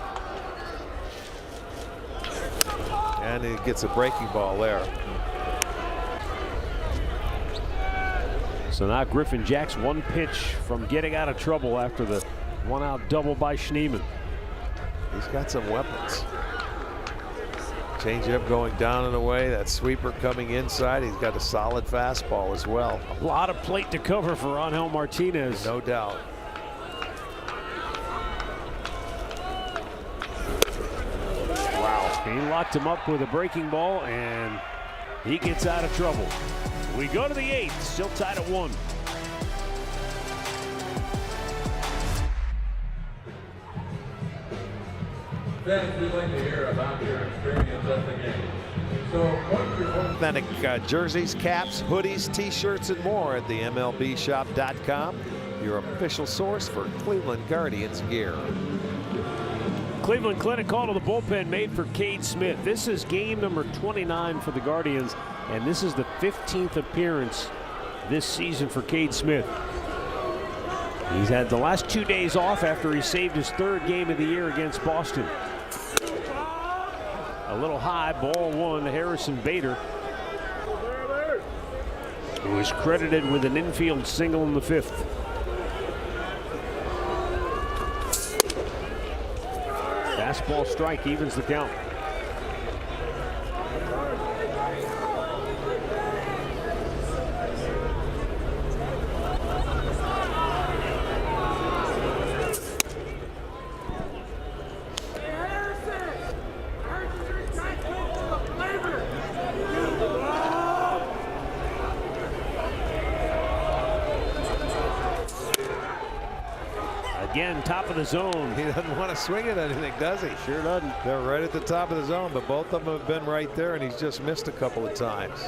Speaker 1: And he gets a breaking ball there.
Speaker 2: So now Griffin Jax 1 pitch from getting out of trouble after the one-out double by Schneemann.
Speaker 1: He's got some weapons. Changeup going down and away. That sweeper coming inside. He's got a solid fastball as well.
Speaker 2: A lot of plate to cover for Angel Martinez.
Speaker 1: No doubt.
Speaker 2: Wow. He locked him up with a breaking ball, and he gets out of trouble. We go to the 8th, still tied at 1.
Speaker 4: Fans, we'd like to hear about your experience at the game. So, what's your
Speaker 1: Authentic jerseys, caps, hoodies, t-shirts, and more at the MLBshop.com, your official source for Cleveland Guardians gear.
Speaker 2: Cleveland Clinic call to the bullpen made for Cade Smith. This is game number 29 for the Guardians, and this is the 15th appearance this season for Cade Smith. He's had the last 2 days off after he saved his 3rd game of the year against Boston. A little high, ball 1 to Harrison Bader, who is credited with an infield single in the 5th. fastball strike evens the count. Again, top of the zone.
Speaker 1: He doesn't want to swing at anything, does he?
Speaker 2: Sure doesn't.
Speaker 1: They're right at the top of the zone, but both of them have been right there, and he's just missed a couple of times.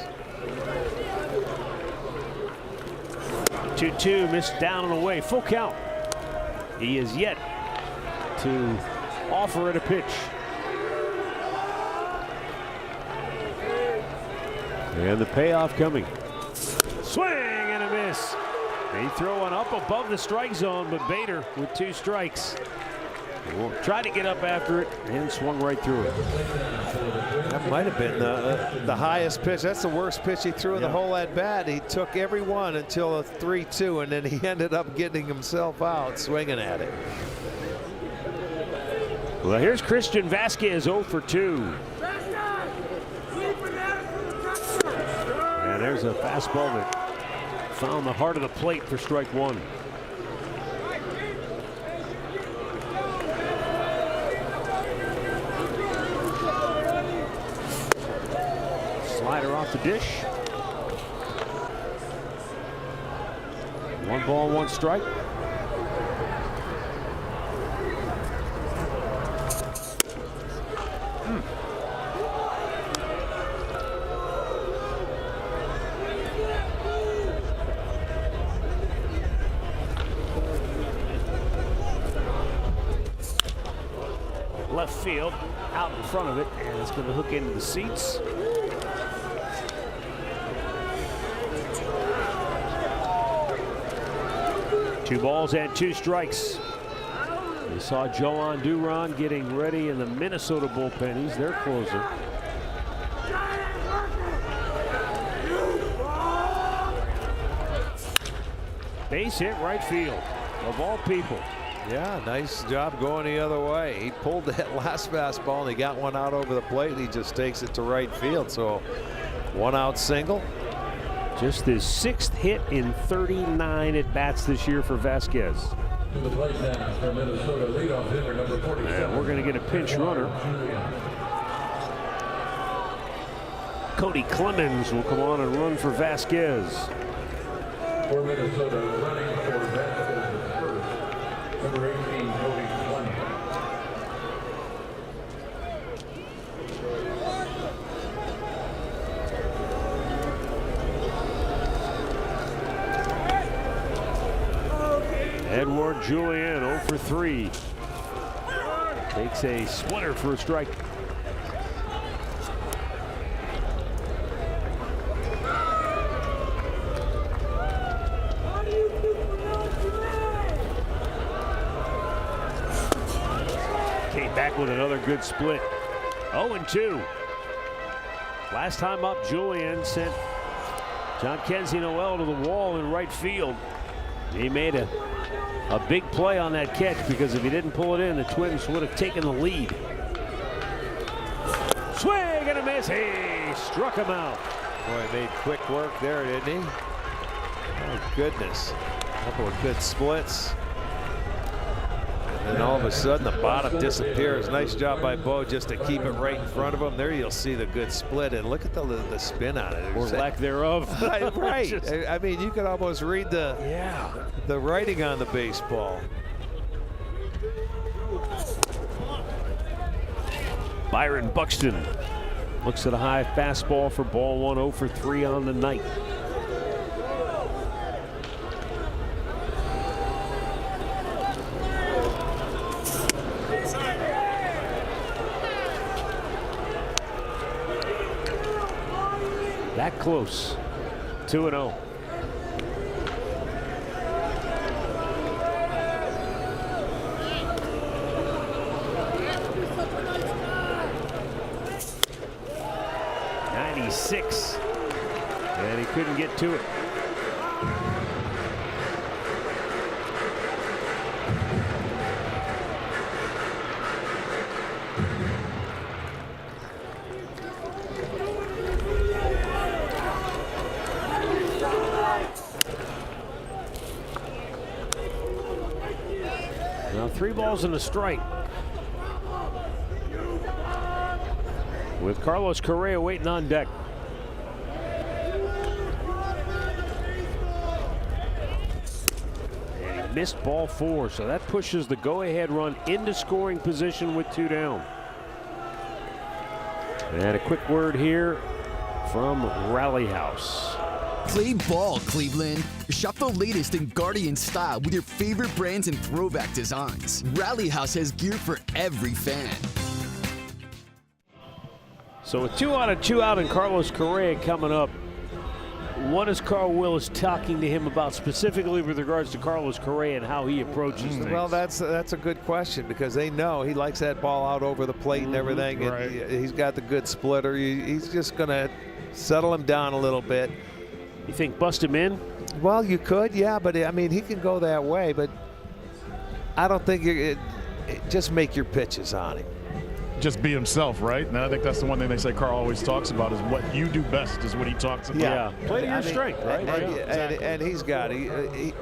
Speaker 2: 2-2, missed down and away. Full count. He is yet to offer it a pitch. And the payoff coming. Swing and a miss. They throw one up above the strike zone, but Bader with 2 strikes. Will try to get up after it and swung right through it.
Speaker 1: That might have been the highest pitch. That's the worst pitch he threw in the whole at bat. He took every one until a 3-2, and then he ended up getting himself out swinging at it.
Speaker 2: Well, here's Christian Vasquez 0 for 2. And there's a fastball that found the heart of the plate for strike 1. Slider off the dish. 1 ball, 1 strike. Left field, out in front of it, and it's going to hook into the seats. Two balls and 2 strikes. We saw Joan Duran getting ready in the Minnesota bullpen. He's their closer. Base hit right field, of all people.
Speaker 1: Yeah, nice job going the other way. He pulled that last fastball, and he got one out over the plate. He just takes it to right field. So 1 out single.
Speaker 2: Just his 6th hit in 39 at bats this year for Vasquez.
Speaker 4: To the plate now from Minnesota, leadoff hitter number 47.
Speaker 2: And we're going to get a pinch runner. Cody Clemens will come on and run for Vasquez.
Speaker 4: For Minnesota, running for Vasquez at first, number 18, Cody Clemens.
Speaker 2: Edouard Julien 0 for 3. Takes a splitter for a strike. Came back with another good split. 0-2. Last time up, Julien sent Jhonkensy Noel to the wall in right field. He made a big play on that catch, because if he didn't pull it in, the Twins would have taken the lead. Swing and a miss. He struck him out.
Speaker 1: Boy, he made quick work there, didn't he? Oh, goodness. A couple of good splits. And then all of a sudden, the bottom disappears. Nice job by Bo just to keep it right in front of him. There you'll see the good split. And look at the spin on it.
Speaker 2: Or lack thereof.
Speaker 1: Right.
Speaker 2: Just,
Speaker 1: I mean, you could almost read the writing on the baseball.
Speaker 2: Byron Buxton looks at a high fastball for ball 1. 0 for 3 on the night. That close. 2-0. And he couldn't get to it. balls and a strike. With Carlos Correa waiting on deck. And he missed ball 4, so that pushes the go-ahead run into scoring position with 2 down. And a quick word here from Rally House.
Speaker 8: Play ball, Cleveland. Shop the latest in Guardian style with your favorite brands and throwback designs. Rally House has gear for every fan.
Speaker 2: So with 2 out and Carlos Correa coming up, what is Carl Willis talking to him about specifically with regards to Carlos Correa and how he approaches things?
Speaker 1: Well, that's a good question because they know he likes that ball out over the plate and everything.
Speaker 3: Right.
Speaker 1: And he's got the good splitter. He's just going to settle him down a little bit.
Speaker 2: You think bust him in?
Speaker 1: Well, you could, yeah, but I mean, he can go that way, but I don't think just make your pitches on him.
Speaker 3: Just be himself, right? And I think that's the one thing they say Carl always talks about is what you do best is what he talks about.
Speaker 2: Yeah. Play to your strength, right?
Speaker 1: And he's got he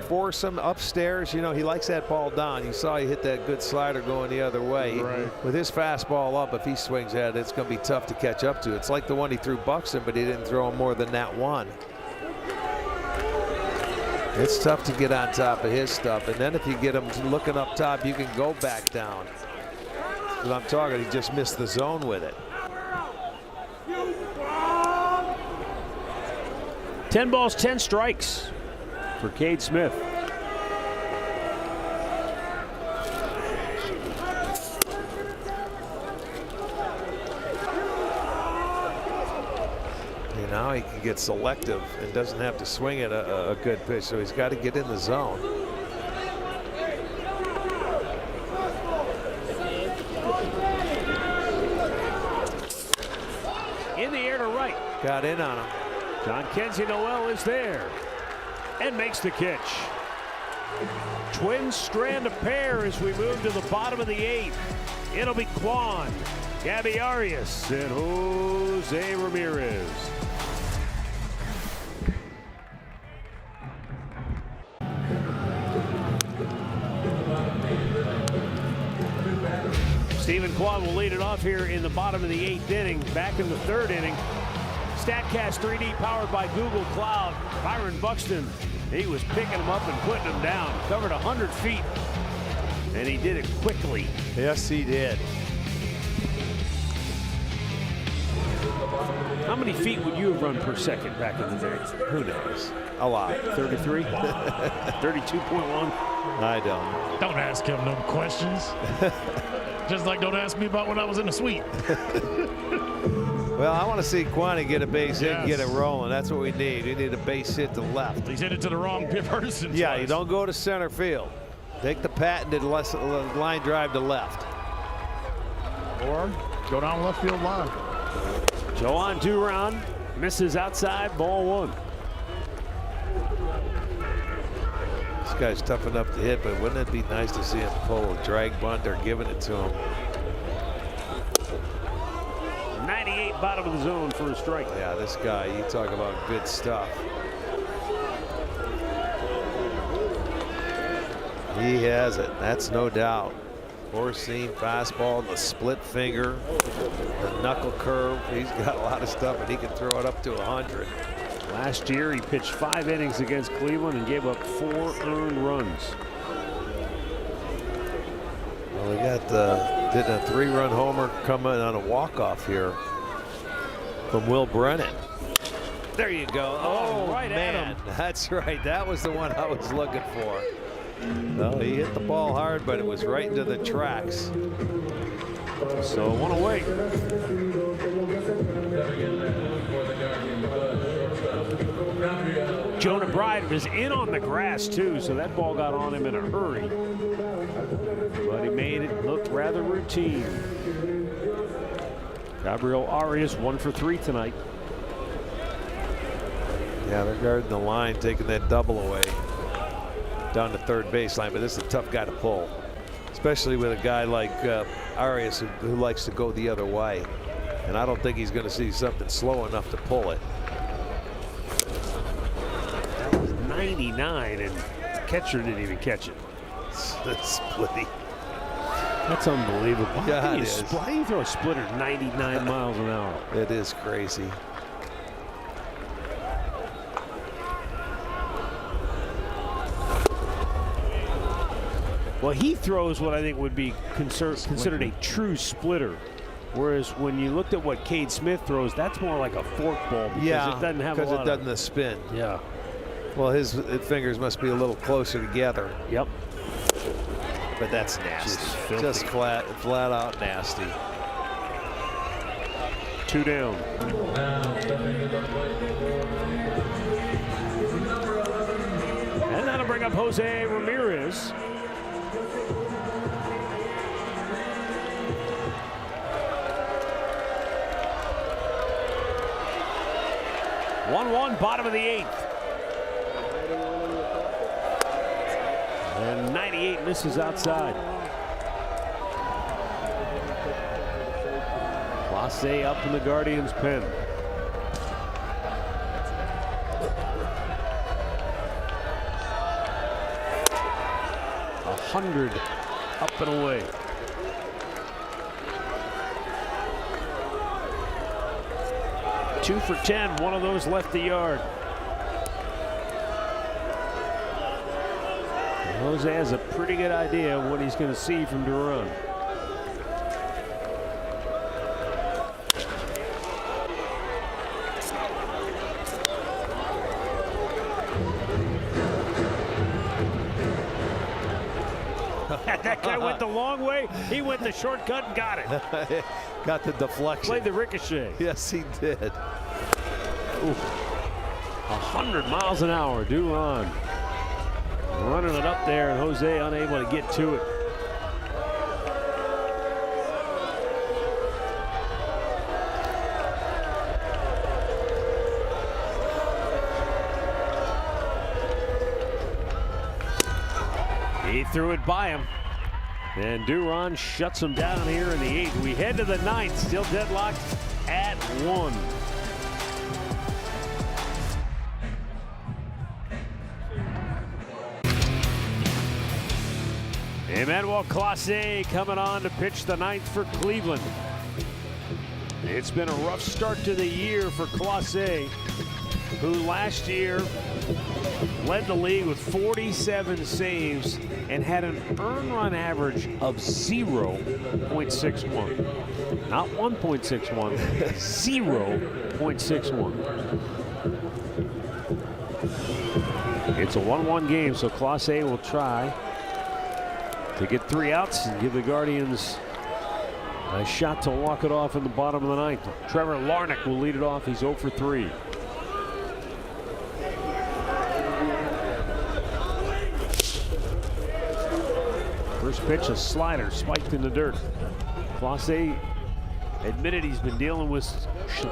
Speaker 1: force him upstairs. You know, he likes that ball down. You saw he hit that good slider going the other way.
Speaker 3: Right.
Speaker 1: With his fastball up, if he swings at it, it's going to be tough to catch up to. It's like the one he threw Buxton, but he didn't throw him more than that one. It's tough to get on top of his stuff, and then if you get him looking up top, you can go back down. But I'm talking, he just missed the zone with it.
Speaker 2: 10 balls, 10 strikes for Cade Smith.
Speaker 1: Now he can get selective and doesn't have to swing at a good pitch, so he's got to get in the zone.
Speaker 2: In the air to right.
Speaker 1: Got in on him.
Speaker 2: Jhonkensy Noel is there and makes the catch. Twins strand a pair as we move to the bottom of the 8th. It'll be Kwan, Gabby Arias, and Jose Ramirez. Stephen Kwan will lead it off here in the bottom of the 8th inning. Back in the 3rd inning. StatCast 3D powered by Google Cloud. Byron Buxton, he was picking him up and putting him down. Covered 100 feet, and he did it quickly.
Speaker 1: Yes, he did.
Speaker 2: How many feet would you have run per second back in the day?
Speaker 1: Who knows? A lot.
Speaker 2: 33? 32.1?
Speaker 1: I don't.
Speaker 3: Don't ask him no questions. Just like don't ask me about when I was in the suite.
Speaker 1: Well, I want to see Kwani get a base hit and
Speaker 3: Yes.
Speaker 1: get it rolling. That's what we need. We need a base hit to left.
Speaker 3: He's hit it to the wrong person.
Speaker 1: Yeah,
Speaker 3: twice.
Speaker 1: you don't go to center field. Take the patented line drive to left.
Speaker 3: Or go down left field line.
Speaker 2: Joan Duran misses outside, ball 1.
Speaker 1: This guy's tough enough to hit, but wouldn't it be nice to see him pull a drag bunt or giving it to him?
Speaker 2: 98 bottom of the zone for a strike.
Speaker 1: Yeah, this guy, you talk about good stuff. He has it, that's no doubt. Four-seam fastball, the split finger, the knuckle curve. He's got a lot of stuff, and he can throw it up to 100.
Speaker 2: Last year, he pitched 5 innings against Cleveland and gave up 4 earned runs.
Speaker 1: Well, they got did a 3-run homer come in on a walk-off here from Will Brennan. There you go. Oh,
Speaker 2: right at
Speaker 1: man,
Speaker 2: him.
Speaker 1: that's right. That was the one I was looking for. No, he hit the ball hard, but it was right into the tracks.
Speaker 2: So 1 away. Jonah Bride was in on the grass too, so that ball got on him in a hurry. But he made it look rather routine. Gabriel Arias 1 for 3 tonight.
Speaker 1: Yeah, they're guarding the line, taking that double away down to third baseline, but this is a tough guy to pull, especially with a guy like Arias who likes to go the other way. And I don't think he's going to see something slow enough to pull it.
Speaker 2: 99, and the catcher didn't even catch it.
Speaker 1: Splitty.
Speaker 2: That's unbelievable.
Speaker 1: Yeah,
Speaker 2: How do
Speaker 1: it is.
Speaker 2: how do you throw a splitter 99 miles an hour?
Speaker 1: It is crazy.
Speaker 2: Well, he throws what I think would be considered a true splitter. Whereas when you looked at what Cade Smith throws, that's more like a fork ball because
Speaker 1: Yeah,
Speaker 2: it doesn't have a
Speaker 1: because
Speaker 2: lot
Speaker 1: it doesn't spin.
Speaker 2: Yeah.
Speaker 1: Well, his fingers must be a little closer together.
Speaker 2: Yep.
Speaker 1: But that's nasty.
Speaker 2: filthy.
Speaker 1: Just flat out nasty.
Speaker 2: 2 down. And that'll bring up Jose Ramirez. One, bottom of the 8th. And 98 misses outside. Clase up in the Guardians' pen. .100 up and away. Two for 10, one of those left the yard. Jose has a pretty good idea of what he's going to see from Duran. That guy went the long way. He went the shortcut and got it.
Speaker 1: Got the deflection.
Speaker 2: Played the ricochet.
Speaker 1: Yes, he did.
Speaker 2: 100 miles an hour, Duran. Running it up there, and Jose unable to get to it. He threw it by him. And Duran shuts him down here in the 8th. We head to the 9th, still deadlocked at 1. Emmanuel Clase coming on to pitch the 9th for Cleveland. It's been a rough start to the year for Clase, who last year led the league with 47 saves and had an earned run average of 0.61. Not 1.61, 0.61. It's a 1-1 game, so Clase will try to get 3 outs and give the Guardians a shot to walk it off in the bottom of the 9th. Trevor Larnach will lead it off. He's 0 for 3. First pitch, a slider spiked in the dirt. Clase admitted he's been dealing with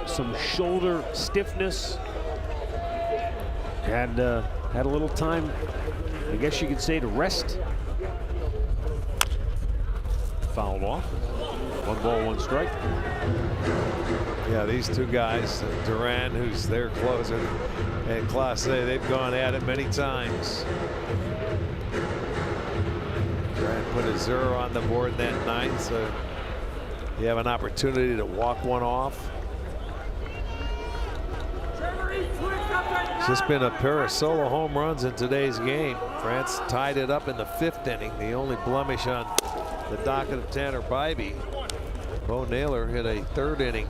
Speaker 2: some shoulder stiffness. And had a little time, I guess you could say, to rest. Fouled off. 1 ball, 1 strike.
Speaker 1: Yeah, these two guys, Duran, who's their closer, and Clase, they've gone at it many times. Duran put a 0 on the board in that 9th, so you have an opportunity to walk one off. It's just been a pair of solo home runs in today's game. France tied it up in the 5th inning. The only blemish on the docket of Tanner Bybee. Bo Naylor hit a 3rd inning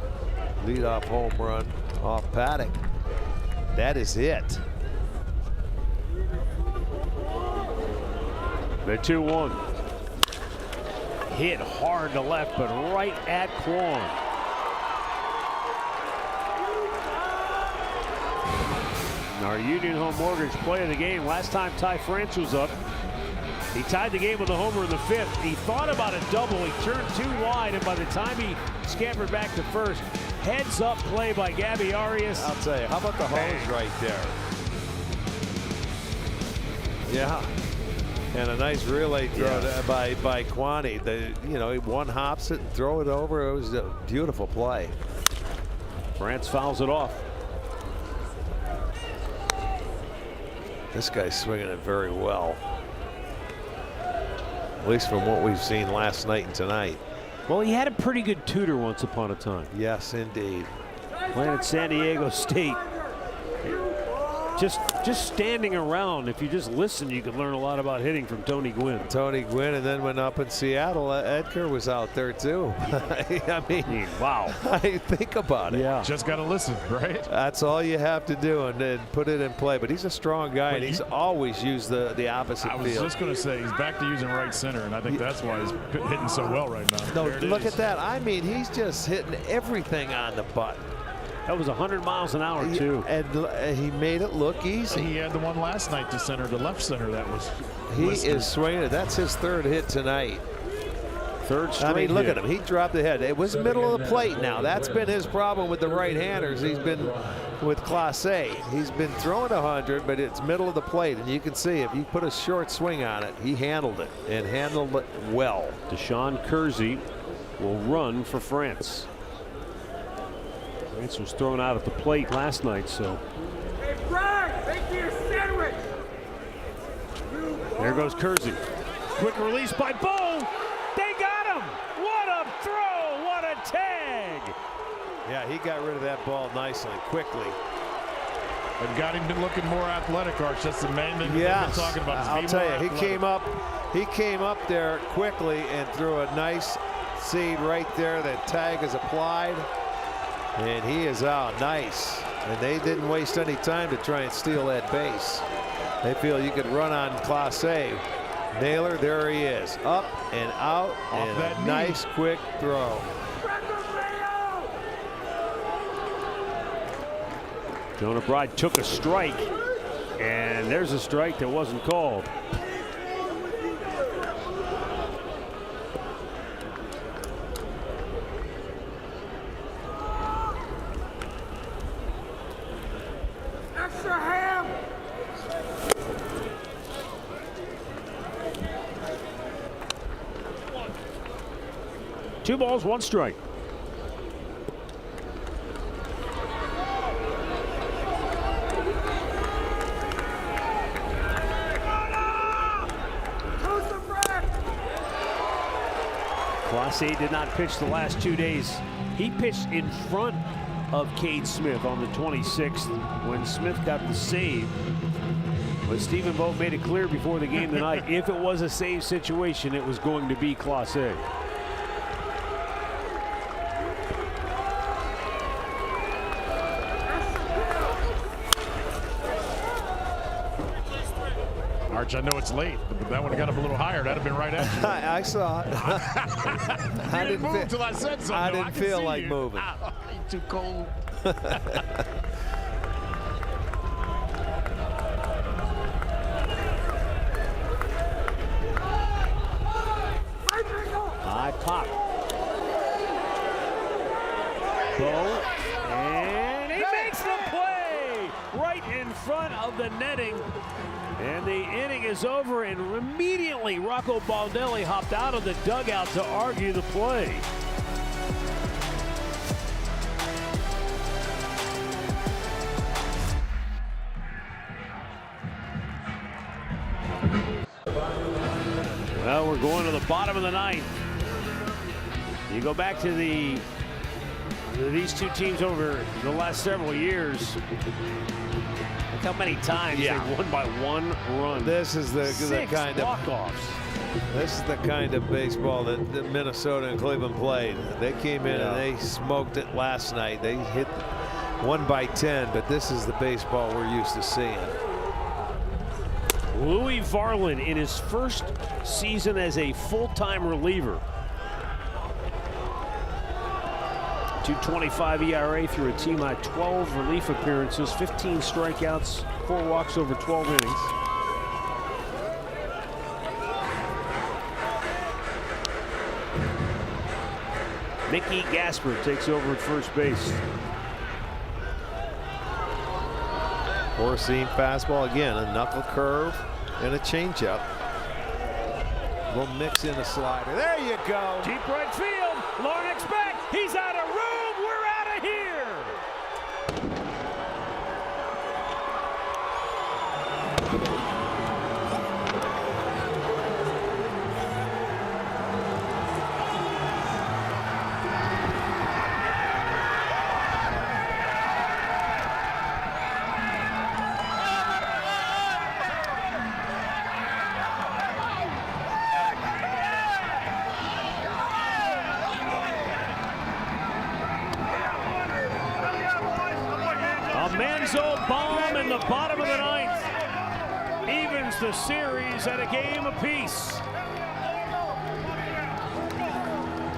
Speaker 1: leadoff home run off Paddock. That is it.
Speaker 2: The 2-1. Hit hard to left, but right at Kwon. Our Union Home Mortgage play of the game. Last time Ty France was up, he tied the game with a homer in the 5th. He thought about a double. He turned too wide, and by the time he scampered back to first, heads up play by Gabby Arias.
Speaker 1: I'll tell you, how about the hose right there? Yeah. And a nice relay throw by Kwani. He one hops it and throw it over. It was a beautiful play.
Speaker 2: France fouls it off.
Speaker 1: This guy's swinging it very well. at least from what we've seen last night and tonight.
Speaker 2: Well, he had a pretty good tutor once upon a time.
Speaker 1: Yes, indeed.
Speaker 2: Playing at San Diego State. Just standing around, if you just listen, you could learn a lot about hitting from Tony Gwynn.
Speaker 1: Tony Gwynn, and then when up in Seattle, Edgar was out there too. I mean,
Speaker 2: wow.
Speaker 1: I think about it.
Speaker 2: Yeah.
Speaker 3: Just got to listen, right?
Speaker 1: That's all you have to do, and then put it in play. But he's a strong guy, and he's always used the opposite
Speaker 3: I was
Speaker 1: field.
Speaker 3: just going to say, he's back to using right center, and I think that's why he's hitting so well right now.
Speaker 1: No,
Speaker 3: There it
Speaker 1: look
Speaker 3: is.
Speaker 1: at that. I mean, he's just hitting everything on the button.
Speaker 2: That was 100 miles an hour, too.
Speaker 1: And he made it look easy.
Speaker 3: He had the one last night to center, the left center that was
Speaker 1: He
Speaker 3: listed.
Speaker 1: is swinging it. That's his third hit tonight.
Speaker 2: Third straight
Speaker 1: I mean, look
Speaker 2: hit.
Speaker 1: at him. He dropped the head. It was middle of the plate now. That's been his problem with the right-handers. He's been with Clase. He's been throwing 100, but it's middle of the plate. And you can see if you put a short swing on it, he handled it and handled it well.
Speaker 2: Deshaun Kersey will run for France. France was thrown out at the plate last night, so.
Speaker 9: Hey, Frank, make me a sandwich.
Speaker 2: There goes Kersey. Quick release by Bo. They got him. What a throw. What a tag.
Speaker 1: Yeah, he got rid of that ball nicely, quickly.
Speaker 3: And got him looking more athletic, Arch. That's the main thing we've been
Speaker 1: Yes,
Speaker 3: talking about. is
Speaker 1: I'll
Speaker 3: be
Speaker 1: tell
Speaker 3: more
Speaker 1: you,
Speaker 3: athletic.
Speaker 1: he came up there quickly and threw a nice seed right there. That tag is applied, and he is out. Nice. And they didn't waste any time to try and steal that base. They feel you could run on Clase. Naylor, there he is, up and out, and
Speaker 3: that
Speaker 1: a
Speaker 3: knee.
Speaker 1: nice quick throw.
Speaker 2: Jonah Bride took a strike, and there's a strike that wasn't called.
Speaker 9: Extra ham.
Speaker 2: 2 balls, 1 strike. Clase did not pitch the last 2 days. He pitched in front of Cade Smith on the 26th when Smith got the save. But Stephen Vogt made it clear before the game tonight, if it was a save situation, it was going to be Clase.
Speaker 3: Arch, I know it's late, but that would have got him a little higher. That'd have been right at you.
Speaker 1: I saw it.
Speaker 3: I didn't move until I said something.
Speaker 1: I didn't
Speaker 3: can
Speaker 1: feel
Speaker 3: see
Speaker 1: like
Speaker 3: you.
Speaker 1: moving.
Speaker 3: You're too cold.
Speaker 2: High pop. Bo, and he makes the play right in front of the netting. And the inning is over, and immediately Rocco Baldelli hopped out of the dugout to argue the play. Well, we're going to the bottom of the ninth. You go back to these two teams over the last several years. Look how many times they've won by 1 run.
Speaker 1: This is the
Speaker 2: 6
Speaker 1: kind of
Speaker 2: walk-offs.
Speaker 1: This is the kind of baseball that Minnesota and Cleveland played. They came in and they smoked it last night. They hit 1 by 10, but this is the baseball we're used to seeing.
Speaker 2: Louis Varland in his first season as a full-time reliever. 2.25 ERA through a team at 12 relief appearances, 15 strikeouts, 4 walks over 12 innings. Mickey Gasper takes over at first base.
Speaker 1: 4-seam fastball again, a knuckle curve and a changeup. We'll mix in a slider. There you go.
Speaker 2: Deep right field. Larnach's back. He's out of room. We're out of here. Lorenzo bomb in the bottom of the ninth evens the series at a game apiece.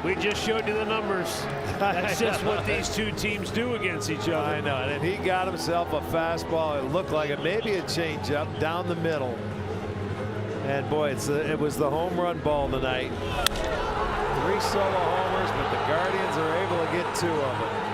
Speaker 2: We just showed you the numbers. That's just what these two teams do against each other.
Speaker 1: I know, and he got himself a fastball. It looked like it, maybe a changeup down the middle. And boy, it was the home run ball tonight. 3 solo homers, but the Guardians are able to get 2 of them.